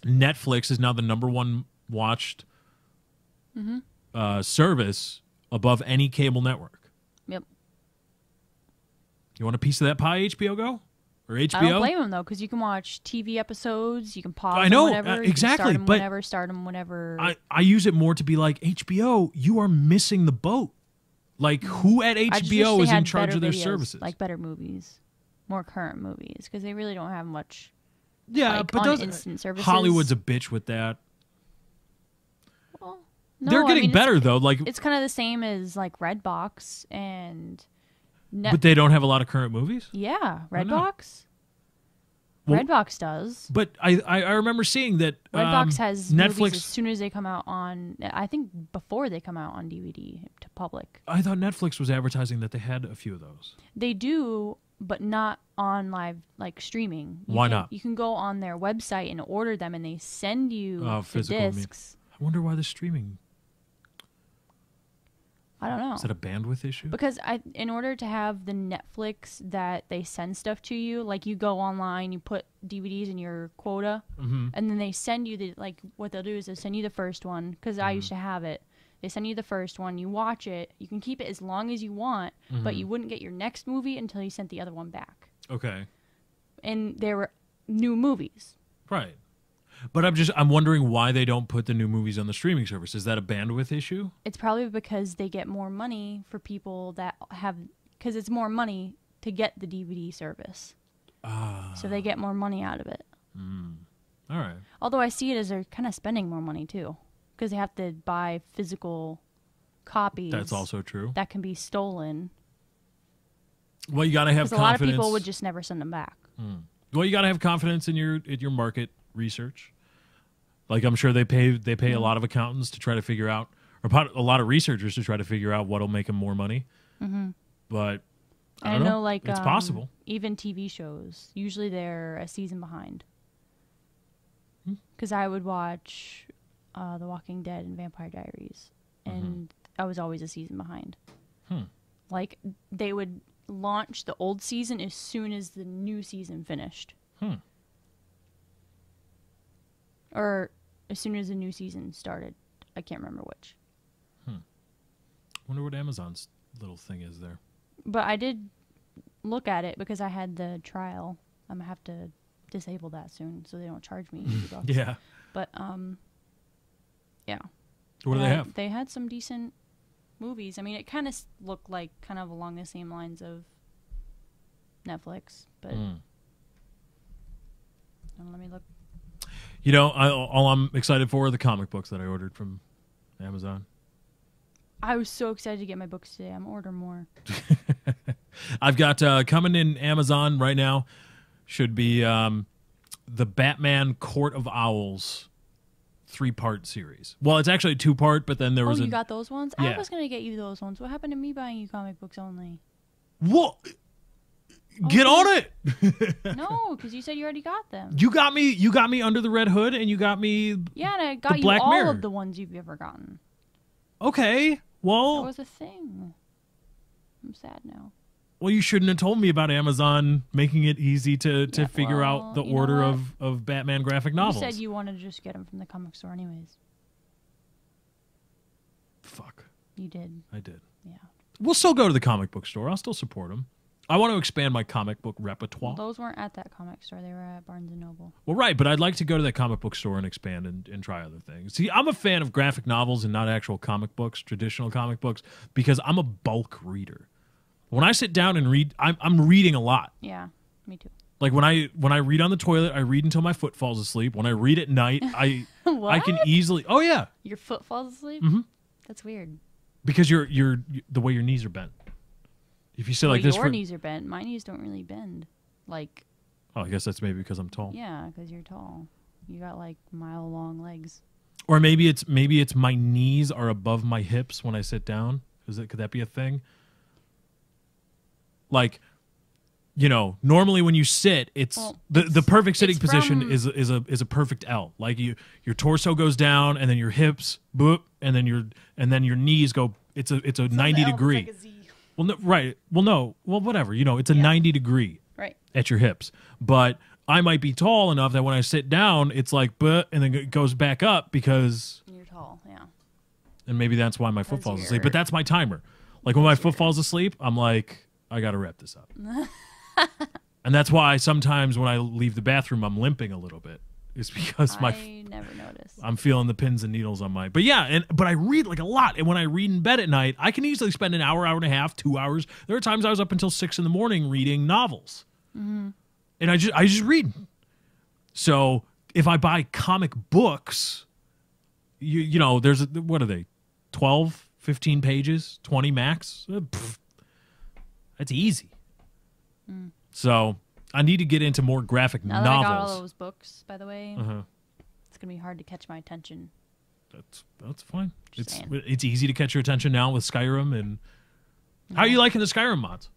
Netflix is now the number one watched service above any cable network. Yep. You want a piece of that pie, HBO Go? Or HBO? I don't blame them though, because you can watch TV episodes. You can pause. I know, them whenever. You exactly, can but start them whenever. I use it more to be like, HBO, you are missing the boat. Like, who at I just wish HBO they is in had charge better of their videos, services? like better movies, more current movies, because they really don't have much. Yeah, like, but on instant services. Hollywood's a bitch with that. Well, no, They're getting better though. Like, It's kind of the same as like Redbox and. but they don't have a lot of current movies. Yeah, Why not? Redbox. Well, Redbox does. But I remember seeing that Redbox has movies Netflix. as soon as they come out on. I think before they come out on DVD to public. I thought Netflix was advertising that they had a few of those. They do, but not on live like streaming. Why not? You can go on their website and order them, and they send you the physical discs. I wonder why the streaming. I don't know. Is that a bandwidth issue? Because in order to have the Netflix that they send stuff to you, like you go online, you put DVDs in your quota, and then they send you what they'll do is they'll send you the first one, because I used to have it. They send you the first one, you watch it, you can keep it as long as you want, but you wouldn't get your next movie until you sent the other one back. Okay. And there were new movies. Right. But I'm wondering why they don't put the new movies on the streaming service. Is that a bandwidth issue? It's probably because they get more money for people that have, because it's more money to get the DVD service. So they get more money out of it. All right. Although I see it as they're kind of spending more money too, because they have to buy physical copies. That's also true. That can be stolen. Well, you got to have confidence. A lot of people would just never send them back. Well, you got to have confidence in your market research. Like, I'm sure they pay a lot of accountants to try to figure out, or a lot of researchers to try to figure out what'll make them more money. But I don't know. Like it's possible. Even TV shows, usually they're a season behind. Because I would watch The Walking Dead and Vampire Diaries, and I was always a season behind. Like, they would launch the old season as soon as the new season finished. Or as soon as the new season started. I can't remember which. Wonder what Amazon's little thing is there. But I did look at it because I had the trial. I'm going to have to disable that soon so they don't charge me $80. Yeah. But, yeah. What do they have? They had some decent movies. I mean, it kind of looked like kind of along the same lines of Netflix, but let me look. You know, all I'm excited for are the comic books that I ordered from Amazon. I was so excited to get my books today. I'm ordering more. I've got coming in Amazon right now should be the Batman Court of Owls 3-part series. Well, it's actually a 2-part, but then there was you got those ones? Yeah. I was going to get you those ones. What happened to me buying you comic books only? What? Get on it. No, because you said you already got them. You got me Under the Red Hood, and you got me Yeah, and I got you Black all Mirror. of the ones you've ever gotten. Okay. Well, That was a thing. I'm sad now. well, you shouldn't have told me about Amazon making it easy to figure out the you know order what? of Batman graphic novels. You said you wanted to just get them from the comic store anyways. Fuck. You did. I did. Yeah. We'll still go to the comic book store. I'll still support them. I want to expand my comic book repertoire. Those weren't at that comic store. They were at Barnes & Noble. Well, right, but I'd like to go to that comic book store and expand and try other things. See, I'm a fan of graphic novels and not actual comic books, traditional comic books, because I'm a bulk reader. When I sit down and read, I'm reading a lot. Yeah, me too. Like when I read on the toilet, I read until my foot falls asleep. When I read at night, I can easily. Oh yeah, Your foot falls asleep? Mm-hmm. That's weird. because you're the way your knees are bent. If you sit like Well, this, your knees are bent. My knees don't really bend. Like, oh, I guess that's maybe because I'm tall. yeah, because you're tall. You got like mile-long legs. Or maybe it's my knees are above my hips when I sit down. Could that be a thing? Like, you know, normally when you sit, it's the perfect sitting position is a perfect L. Like your torso goes down and then your hips boop and then your knees go. It's a 90 degree. Like a Z. Well, no, right. Well, no. Well, whatever. You know, it's a 90 degree Right. at your hips. But I might be tall enough that when I sit down, it's like, but, and then it goes back up because. You're tall, yeah. And maybe that's why my foot Because falls you're- asleep. But that's my timer. Like when my foot falls asleep, I'm like, I got to wrap this up. And that's why sometimes when I leave the bathroom, I'm limping a little bit. It's because I never noticed. I'm feeling the pins and needles on my. But yeah, but I read like a lot, and when I read in bed at night, I can easily spend an hour, hour and a half, 2 hours. There are times I was up until 6 a.m. reading novels, and I just read. So if I buy comic books, you know, what are they, 12, 15 pages, 20 max? That's easy. So I need to get into more graphic Now novels. that I got all those books, by the way, Uh-huh. it's going to be hard to catch my attention. That's fine. Just saying. It's easy to catch your attention now with Skyrim. And how are you liking the Skyrim mods?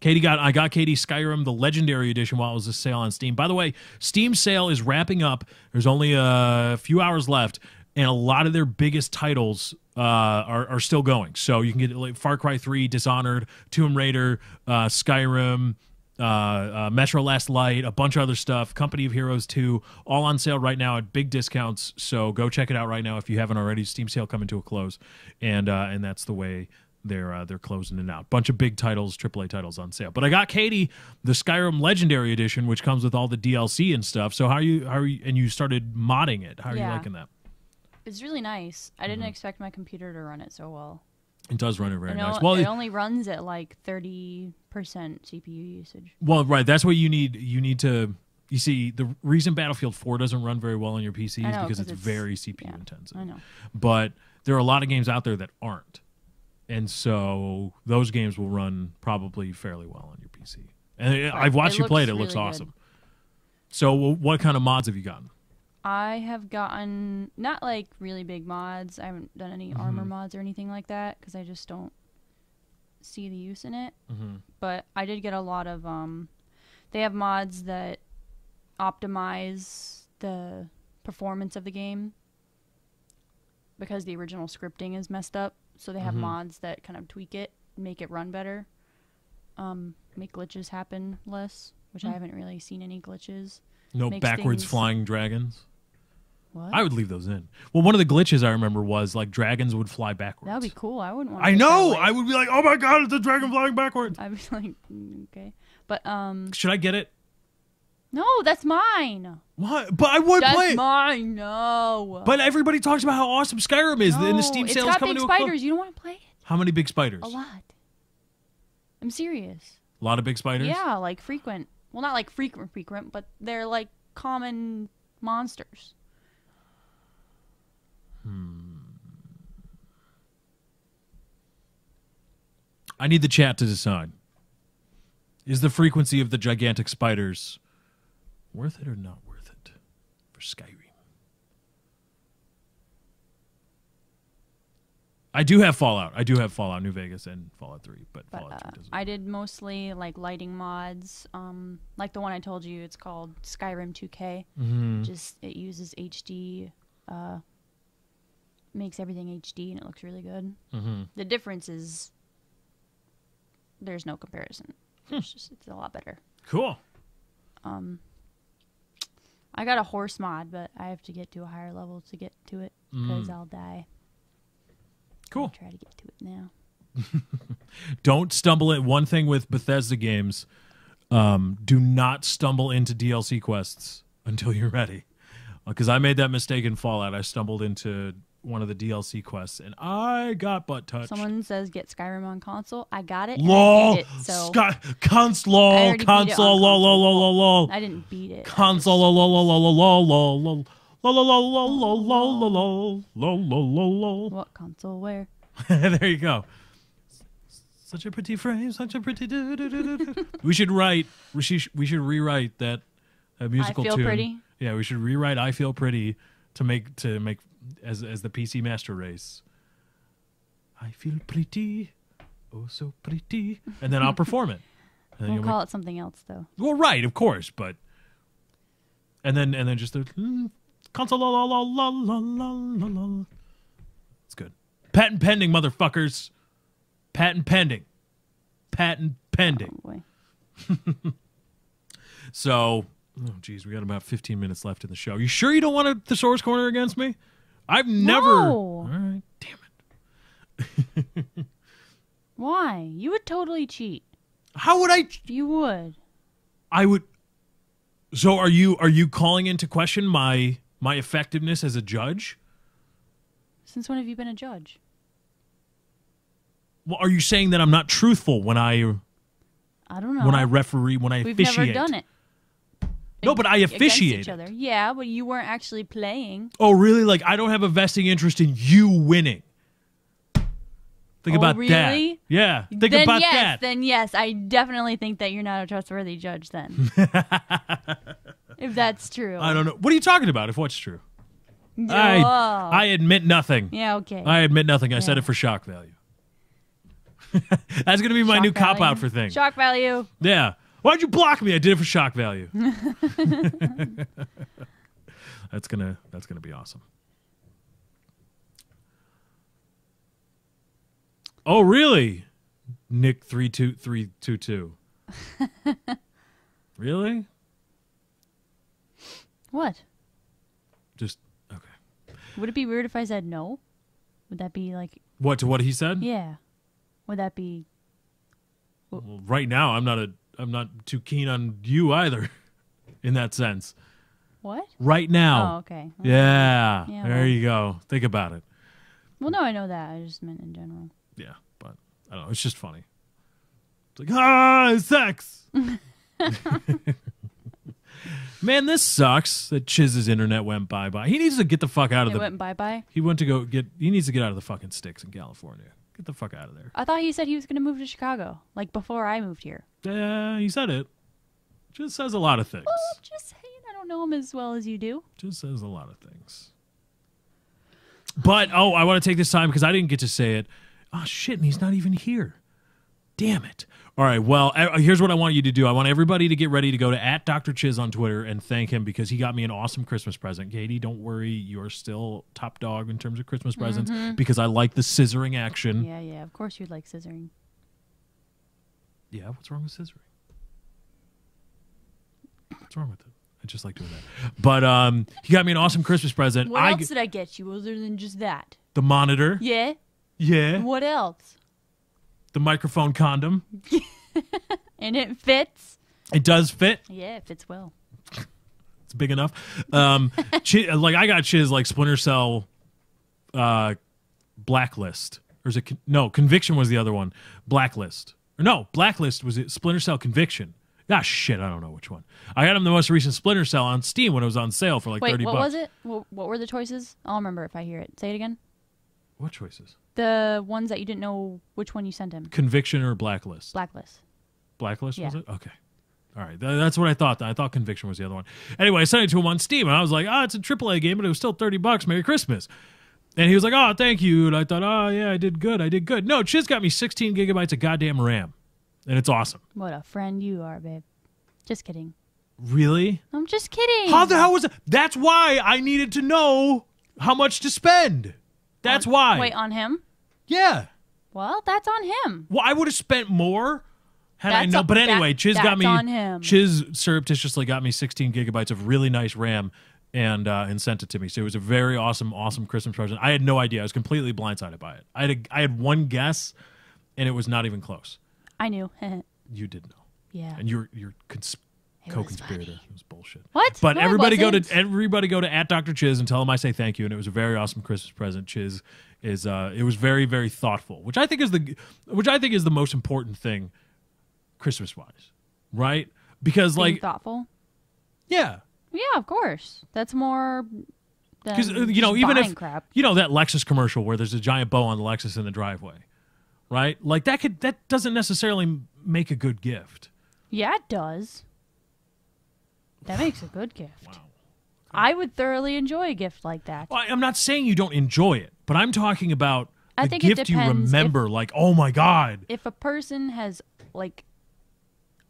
I got Katie Skyrim, the Legendary Edition, while it was a sale on Steam. By the way, Steam sale is wrapping up. There's only a few hours left, and a lot of their biggest titles are still going. So you can get like Far Cry 3, Dishonored, Tomb Raider, Skyrim, Metro Last Light, a bunch of other stuff, Company of Heroes 2, all on sale right now at big discounts. So go check it out right now if you haven't already. Steam sale coming to a close, and that's the way they're closing it out. Bunch of big titles, AAA titles on sale. But I got Katie the Skyrim Legendary Edition, which comes with all the DLC and stuff. So how are you? And you started modding it. How are you liking that? It's really nice. I didn't expect my computer to run it so well. It does run it very nice. Well, it only runs at like 30% CPU usage. Well, right. That's what you need. You need to. You see, the reason Battlefield 4 doesn't run very well on your PC is because it's very CPU intensive. I know. But there are a lot of games out there that aren't. And so those games will run probably fairly well on your PC. And I've watched you play it. It looks really awesome. So what kind of mods have you gotten? I have gotten not like really big mods. I haven't done any armor mods or anything like that because I just don't see the use in it. But I did get a lot of they have mods that optimize the performance of the game because the original scripting is messed up. So they have mods that kind of tweak it, make it run better, make glitches happen less, which I haven't really seen any glitches. No backwards flying dragons? What? I would leave those in. Well, one of the glitches I remember was like dragons would fly backwards. That would be cool. I wouldn't want to. I know. I would be like, oh my God, it's a dragon flying backwards. I'd be like, okay. But, should I get it? No, that's mine. What? But I would play it. That's mine. No. But everybody talks about how awesome Skyrim is, and the Steam sale is coming to a close. It's got big spiders. You don't want to play it? How many big spiders? A lot. I'm serious. A lot of big spiders? Yeah, like frequent. Well, not like frequent, but they're like common monsters. I need the chat to decide. Is the frequency of the gigantic spiders worth it or not worth it for Skyrim? I do have Fallout. I do have Fallout New Vegas and Fallout 3, but Fallout 3 doesn't. I did mostly like lighting mods. Like the one I told you, it's called Skyrim 2K. Just it uses HD, makes everything HD, and it looks really good. The difference is there's no comparison. It's a lot better. Cool. I got a horse mod, but I have to get to a higher level to get to it because I'll die. Cool. I'll try to get to it now. Don't stumble at one thing with Bethesda games. Do not stumble into DLC quests until you're ready. Because I made that mistake in Fallout. I stumbled into one of the DLC quests, and I got butt touched. Someone says get Skyrim on console. I got it. LOL. I beat it, so console. Console. Lol. Lol. Lol. Lol. I didn't beat it. Console. Lol. Lol. Lol. Lol. Lol. Lol. Lol. Lol. Lol. Lol. Lol. Lol. What console? Where? There you go. Such a pretty frame. Such a pretty. We should rewrite that musical tune. I Feel Pretty. Yeah, we should rewrite "I Feel Pretty" to make as the PC Master Race. I feel pretty, oh so pretty, and then I'll perform it. And We'll call it something else though. Well, right, of course, but and then just the console. La, la, la, la, la, la, la. It's good. Patent pending, motherfuckers. Patent pending. Patent pending. Oh, boy. So. Oh, geez, we got about 15 minutes left in the show. You sure you don't want a Thesaurus Corner against me? I've never... No. All right, damn it. Why? You would totally cheat. How would I... You would. I would... So are you calling into question my effectiveness as a judge? Since when have you been a judge? Well, are you saying that I'm not truthful when I don't know. When I referee, when I We've officiate? Never done it. No, but I officiated. Each other. Yeah, but you weren't actually playing. Oh, really? Like, I don't have a vesting interest in you winning. Think about really? that. Yeah. Think then about yes, that. Then yes, I definitely think that you're not a trustworthy judge then. If that's true. I don't know. What are you talking about if what's true? Oh. I admit nothing. Yeah, okay. I admit nothing. I said it for shock value. That's going to be my new cop-out for things. Shock value. Yeah. Why'd you block me? I did it for shock value. That's gonna be awesome. Oh, really? Nick 32322. Really? What? Just okay. Would it be weird if I said no? Would that be like, What to what he said? yeah? Would that be? Well, right now, I'm not too keen on you either, in that sense. What? Right now. Oh, okay. Yeah. Yeah, There well. you go. Think about it. Well, no, I know that. I just meant in general. Yeah, but I don't know. It's just funny. It's like, sex. Man, this sucks that Chiz's internet went bye-bye. He needs to get the fuck out of It the... went bye-bye? He went to go get... He needs to get out of the fucking sticks in California. Get the fuck out of there. I thought he said he was going to move to Chicago, like before I moved here. Yeah, he said it. Just says a lot of things. Well, just saying, I don't know him as well as you do. Just says a lot of things. But, I want to take this time because I didn't get to say it. Oh, shit, and he's not even here. Damn it. All right, well, here's what I want you to do. I want everybody to get ready to go to @DrChiz on Twitter and thank him because he got me an awesome Christmas present. Katie, don't worry. You're still top dog in terms of Christmas presents because I like the scissoring action. Yeah, of course you'd like scissoring. Yeah, what's wrong with scissoring? What's wrong with it? I just like doing that. But he got me an awesome Christmas present. What else did I get you other than just that? The monitor. Yeah? Yeah. What else? The microphone condom. And it fits? It does fit. Yeah, it fits well. It's big enough. Like I got Chiz like Splinter Cell Blacklist. Or is it Conviction was the other one. Blacklist. Or no, Blacklist was it Splinter Cell Conviction. Ah, shit, I don't know which one. I got him the most recent Splinter Cell on Steam when it was on sale for like $30. Wait, what was it? What were the choices? I'll remember if I hear it. Say it again. What choices? The ones that you didn't know which one you sent him. Conviction or Blacklist? Blacklist. Blacklist, Yeah. was it? Okay. All right. That's what I thought. I thought Conviction was the other one. Anyway, I sent it to him on Steam, and I was like, it's a AAA game, but it was still $30. Merry Christmas. And he was like, thank you. And I thought, yeah, I did good. No, Chiz got me 16 gigabytes of goddamn RAM, and it's awesome. What a friend you are, babe. Just kidding. Really? I'm just kidding. How the hell was it? That's why I needed to know how much to spend. That's why. Wait, on him? Yeah. Well, that's on him. Well, I would have spent more had I That's known. a- But anyway, that- Chiz got that's me. on him. Chiz surreptitiously got me 16 gigabytes of really nice RAM and sent it to me. So it was a very awesome Christmas present. I had no idea. I was completely blindsided by it. I had one guess, and it was not even close. I knew. You did know, Yeah. and you're was co-conspirator. funny. It was bullshit. What? But No, it everybody go wasn't. to @DrChiz and tell him I say thank you. And it was a very awesome Christmas present. Chiz is it was very, very thoughtful, which I think is the most important thing, Christmas wise, right? Because Being like thoughtful. yeah, Yeah, of course. That's more than because just even buying if crap. that Lexus commercial where there's a giant bow on the Lexus in the driveway, right? Like that doesn't necessarily make a good gift. Yeah, it does. That makes a good gift. Wow. I would thoroughly enjoy a gift like that. Well, I'm not saying you don't enjoy it, but I'm talking about I the think it gift you depends remember. Like, oh my god. If a person has like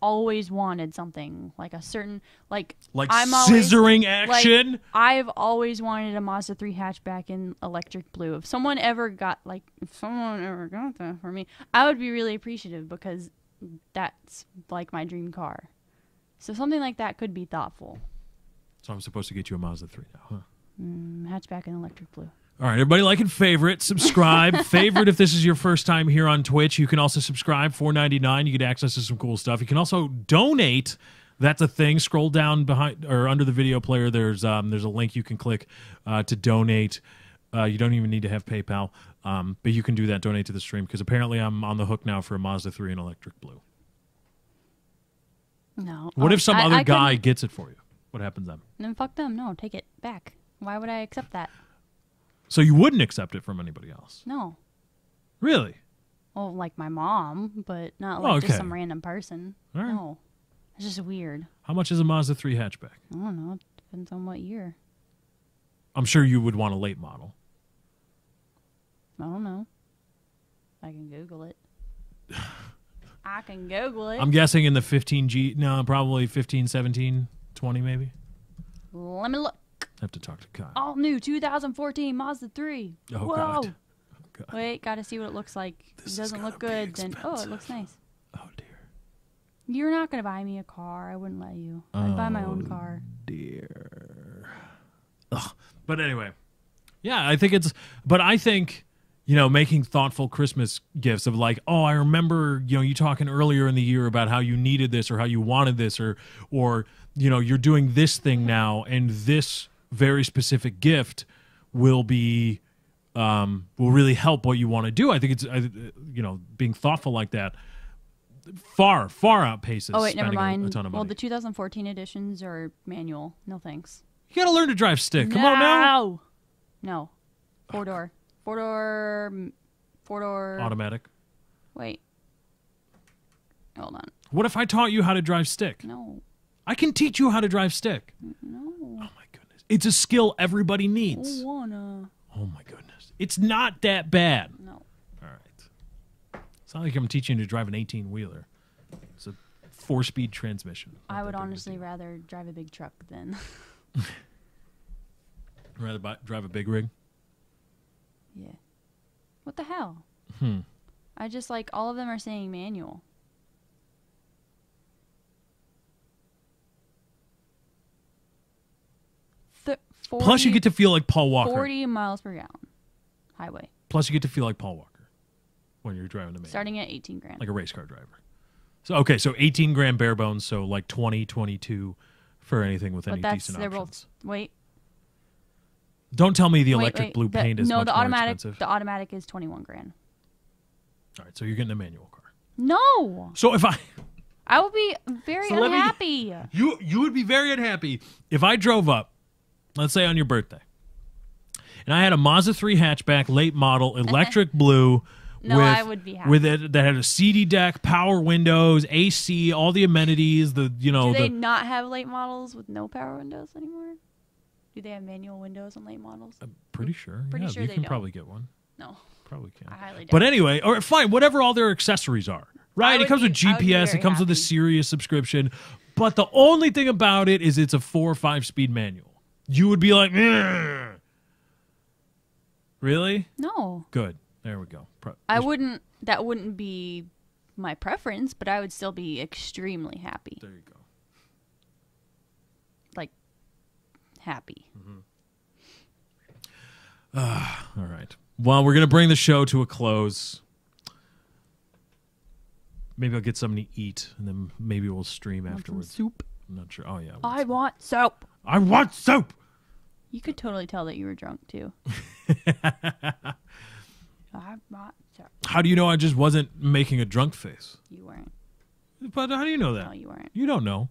always wanted something, like a certain like I'm always scissoring action. Like, I've always wanted a Mazda 3 hatchback in electric blue. If someone ever got that for me, I would be really appreciative because that's like my dream car. So something like that could be thoughtful. So I'm supposed to get you a Mazda 3 now, huh? Hatchback in electric blue. All right, everybody like and favorite, subscribe. Favorite if this is your first time here on Twitch. You can also subscribe, $4.99. You get access to some cool stuff. You can also donate. That's a thing. Scroll down behind or under the video player. There's a link you can click to donate. You don't even need to have PayPal, but you can do that. Donate to the stream because apparently I'm on the hook now for a Mazda 3 in electric blue. No. What if some other guy couldn't- gets it for you? What happens then? Then fuck them. No, take it back. Why would I accept that? So you wouldn't accept it from anybody else? No. Really? Well, like my mom, but not Oh, like okay. just some random person. All right. No. It's just weird. How much is a Mazda 3 hatchback? I don't know. It depends on what year. I'm sure you would want a late model. I don't know. I can Google it. I can Google it. I'm guessing in the 15G. No, probably 15, 17, 20 maybe. Let me look. I have to talk to Kyle. All new 2014 Mazda 3. Oh, Whoa. God. God. Wait, gotta see what it looks like. If This it is doesn't gonna look be good, then it expensive. looks nice. Oh dear. You're not gonna buy me a car. I wouldn't let you. I'd buy my own Oh, car. Dear. Ugh. But anyway, yeah, I think, making thoughtful Christmas gifts of like, oh, I remember, you talking earlier in the year about how you needed this or how you wanted this or you're doing this thing now and this very specific gift will really help what you want to do. I think it's, being thoughtful like that far outpaces Oh wait, never spending mind. a ton of money. Well, the 2014 editions are manual. No thanks. You got to learn to drive stick. Come on now. No. Four door. Automatic. Wait. Hold on. What if I taught you how to drive stick? No. I can teach you how to drive stick. No. Oh my goodness. It's a skill everybody needs. I wanna. Oh my goodness. It's not that bad. No. All right. It's not like I'm teaching you to drive an 18-wheeler. It's a 4-speed transmission. I Not would that big of a honestly deal. rather drive a big truck than. rather drive a big rig. Yeah. What the hell? Hmm. I just like all of them are saying manual. Plus, you get to feel like Paul Walker. 40 miles per gallon. Highway. Plus, you get to feel like Paul Walker when you're driving the manual. Starting at 18 grand. Like a race car driver. So 18 grand bare bones, so like 20, 22 for anything with any but that's decent they're options. both. Wait. Don't tell me the wait, electric wait. blue paint is no, much the more automatic. expensive. The automatic is 21 grand. All right, so you're getting a manual car. No. So if I would be very So let me- unhappy. you would be very unhappy if I drove up, let's say on your birthday, and I had a Mazda 3 hatchback, late model, electric blue. No, I would be happy. With it that had a CD deck, power windows, AC, all the amenities. Do they not have late models with no power windows anymore? Do they have manual windows on late models? I'm pretty sure. Pretty yeah, sure you they can don't. probably get one. No. Probably can. I highly doubt But it. anyway, or fine, whatever all their accessories are. Right? It would comes with be- I would be GPS, very it comes with a happy. Sirius subscription. But the only thing about it is it's a 4 or 5 speed manual. You would be like, "Ugh." Really? No. Good. There we go. I wouldn't. That wouldn't be my preference, but I would still be extremely happy. There you go. Like, happy. All right. Well, we're going to bring the show to a close. Maybe I'll get something to eat, and then maybe we'll stream Want some afterwards. soup? I'm not sure. Oh, yeah. I want soap. I want soup! You could totally tell that you were drunk too. I want soap. How do you know I just wasn't making a drunk face? You weren't. But how do you know No, that? you weren't. You don't know.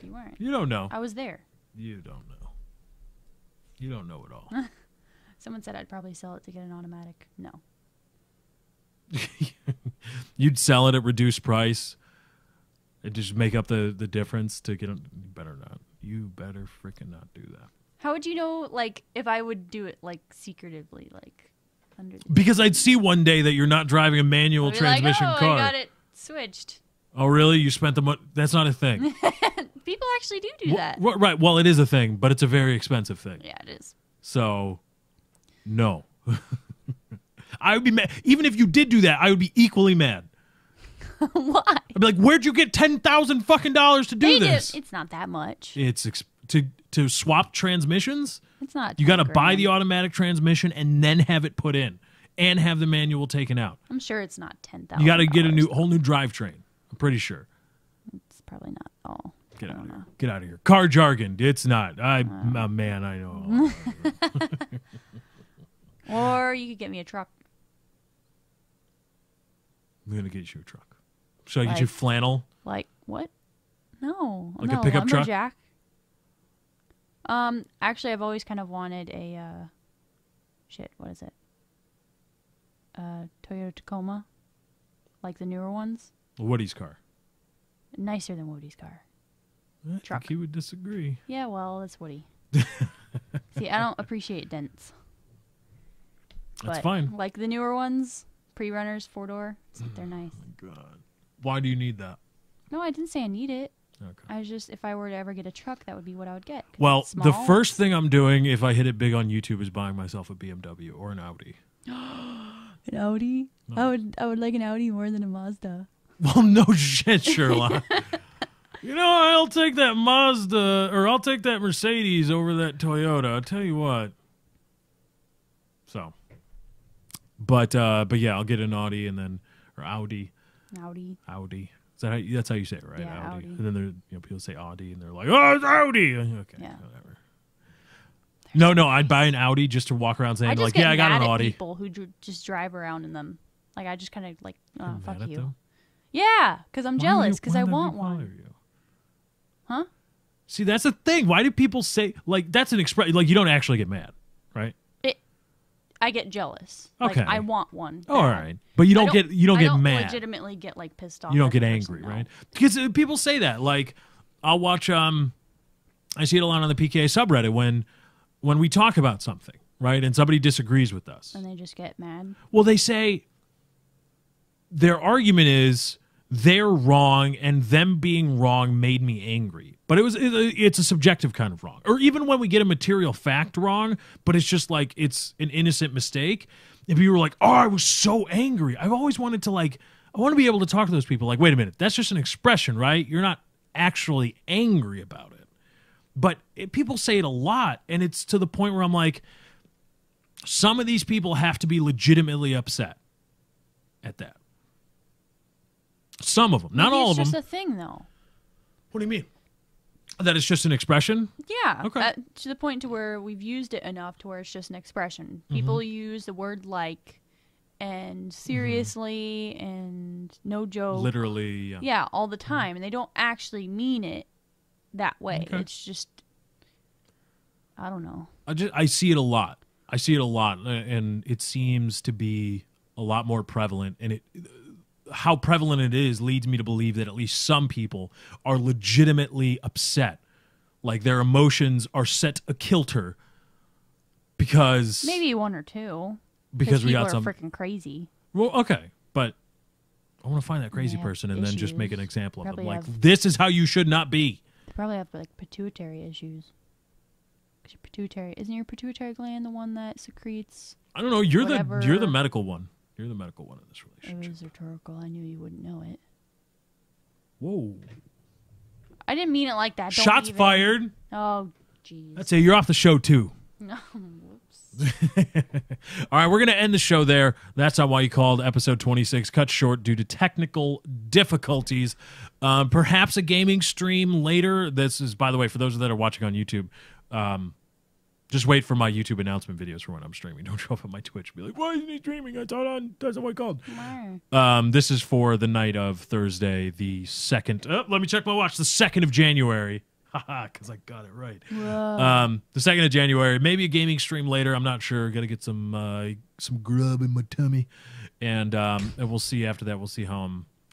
You weren't. You don't know. I was there. You don't know. You don't know at all. Someone said I'd probably sell it to get an automatic. No. You'd sell it at reduced price and just make up the difference to get it. You better not. You better freaking not do that. How would you know, like, if I would do it, like, secretively, like, under the... Because I'd see one day that you're not driving a manual I'd be transmission like, oh, car. I got it switched. Oh, really? You spent the money? That's not a thing. People actually do that. Right. Well, it is a thing, but it's a very expensive thing. Yeah, it is. So, no. I would be mad. Even if you did do that, I would be equally mad. Why? I'd be like, "Where'd you get $10,000 fucking dollars to do this?" It's not that much. It's to swap transmissions. It's not. You got to 10 buy grand. the automatic transmission and then have it put in, and have the manual taken out. I'm sure it's not $10,000. You got to get a whole new drivetrain. I'm pretty sure. It's probably not all. Get I out of don't here. know. Get out of here. Car jargon. It's not. Man, I know. Or you could get me a truck. I'm gonna get you a truck. Should I get Like- you flannel? Like what? No, Like a no, pickup truck? lumberjack. Actually, I've always kind of wanted a what is it? Toyota Tacoma, like the newer ones. Woody's car. Nicer than Woody's car. I Truck. think he would disagree. Yeah, well, it's Woody. See, I don't appreciate dents. That's But, fine. Like the newer ones, pre-runners, 4-door. They're nice. God. Why do you need that? No, I didn't say I need it. I just, if I were to ever get a truck, that would be what I would get. 'Cause Well, it's the small. first thing I'm doing if I hit it big on YouTube is buying myself a BMW or an Audi. An Audi? I would like an Audi more than a Mazda. Well, no shit, Sherlock. I'll take that Mazda or I'll take that Mercedes over that Toyota. I'll tell you what. So, but yeah, I'll get an Audi and then or Audi. Audi. That's how you say it, right? Yeah, Audi. And then people say Audi and they're like, "Oh, it's Audi." Okay, Yeah. whatever. No, I'd buy an Audi just to walk around saying I just like, get "Yeah, I got mad an at Audi." people who just drive around in them. Like I just kind of like, oh, You're fuck mad at you. them? Yeah, because I'm Why jealous do because why I do they want bother one. you? Huh? See, that's the thing. Why do people say like that's an expression? Like you don't actually get mad, right? I get jealous. Okay. Like, I want one. All bad. right, but you don't I get I don't mad. legitimately get like pissed off. You don't at get the angry, person, no. right? Because people say that. Like I'll watch. I see it a lot on the PKA subreddit when we talk about something, right, and somebody disagrees with us. And they just get mad. Well, they say their argument is they're wrong and them being wrong made me angry. But it's a subjective kind of wrong. Or even when we get a material fact wrong, but it's just like it's an innocent mistake. If you were like, "Oh, I was so angry." I've always wanted to I want to be able to talk to those people like, "Wait a minute, that's just an expression, right? You're not actually angry about it." But people say it a lot, and it's to the point where I'm like, some of these people have to be legitimately upset at that. Some of them, not Maybe all of it's them. just a thing, though. What do you mean? That it's just an expression? Yeah. Okay. To the point to where we've used it enough to where it's just an expression. Mm-hmm. People use the word like and seriously and no joke. Literally, yeah. Yeah, all the time. And they don't actually mean it that way. Okay. It's just, I don't know. I see it a lot. And it seems to be a lot more prevalent. And how prevalent it is leads me to believe that at least some people are legitimately upset. Like their emotions are set a kilter because Maybe one or two. because we people got some are freaking crazy. Well, okay, but I want to find that crazy They have person and then just make an issues. example of them. Probably Like, have- this is how you should not be. They probably have like pituitary issues. 'Cause your pituitary, isn't your pituitary gland the one that secretes? I don't know. You're the Whatever. medical one. You're the medical one in this It relationship. was rhetorical. I knew you wouldn't know it. Whoa! I didn't mean it like that. Don't Shots even- fired. Oh, jeez. That's it. You're off the show too. No, whoops. All right, we're going to end the show there. That's not why you called episode 26 cut short due to technical difficulties. Perhaps a gaming stream later. This is, by the way, for those that are watching on YouTube, just wait for my YouTube announcement videos for when I'm streaming. Don't show up on my Twitch and be like, "Why isn't he streaming? I thought on that's not what I called." This is for the night of Thursday, the 2nd. Let me check my watch. The 2nd of January. Haha, because I got it right. The 2nd of January. Maybe a gaming stream later. I'm not sure. Got to get some grub in my tummy, and we'll see after that. We'll see how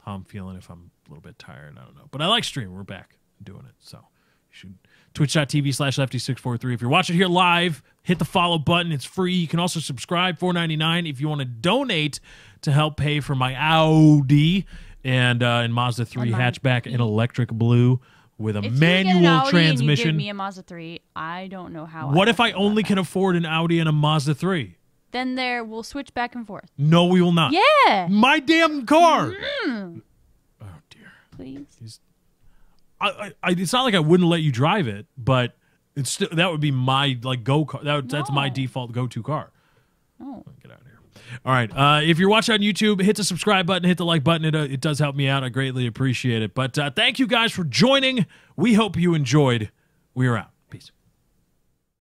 I'm feeling. If I'm a little bit tired, I don't know. But I like streaming. We're back doing it, so you should. Twitch.tv/lefty643. If you're watching here live, hit the follow button. It's free. You can also subscribe, $4.99. If you want to donate to help pay for my Audi and Mazda 3 hatchback in electric blue with a If you get manual an Audi transmission. And you give me a Mazda 3, I don't know how. What if I feel about only that. can afford an Audi and a Mazda 3? Then we'll switch back and forth. No, we will not. Yeah. My damn car. Oh, dear. Please. It's not like I wouldn't let you drive it, but it's still, that would be my go car. That's my No. default go-to car. Oh. Get out of here. All right. If you're watching on YouTube, hit the subscribe button, hit the like button. It does help me out. I greatly appreciate it. But thank you guys for joining. We hope you enjoyed. We are out.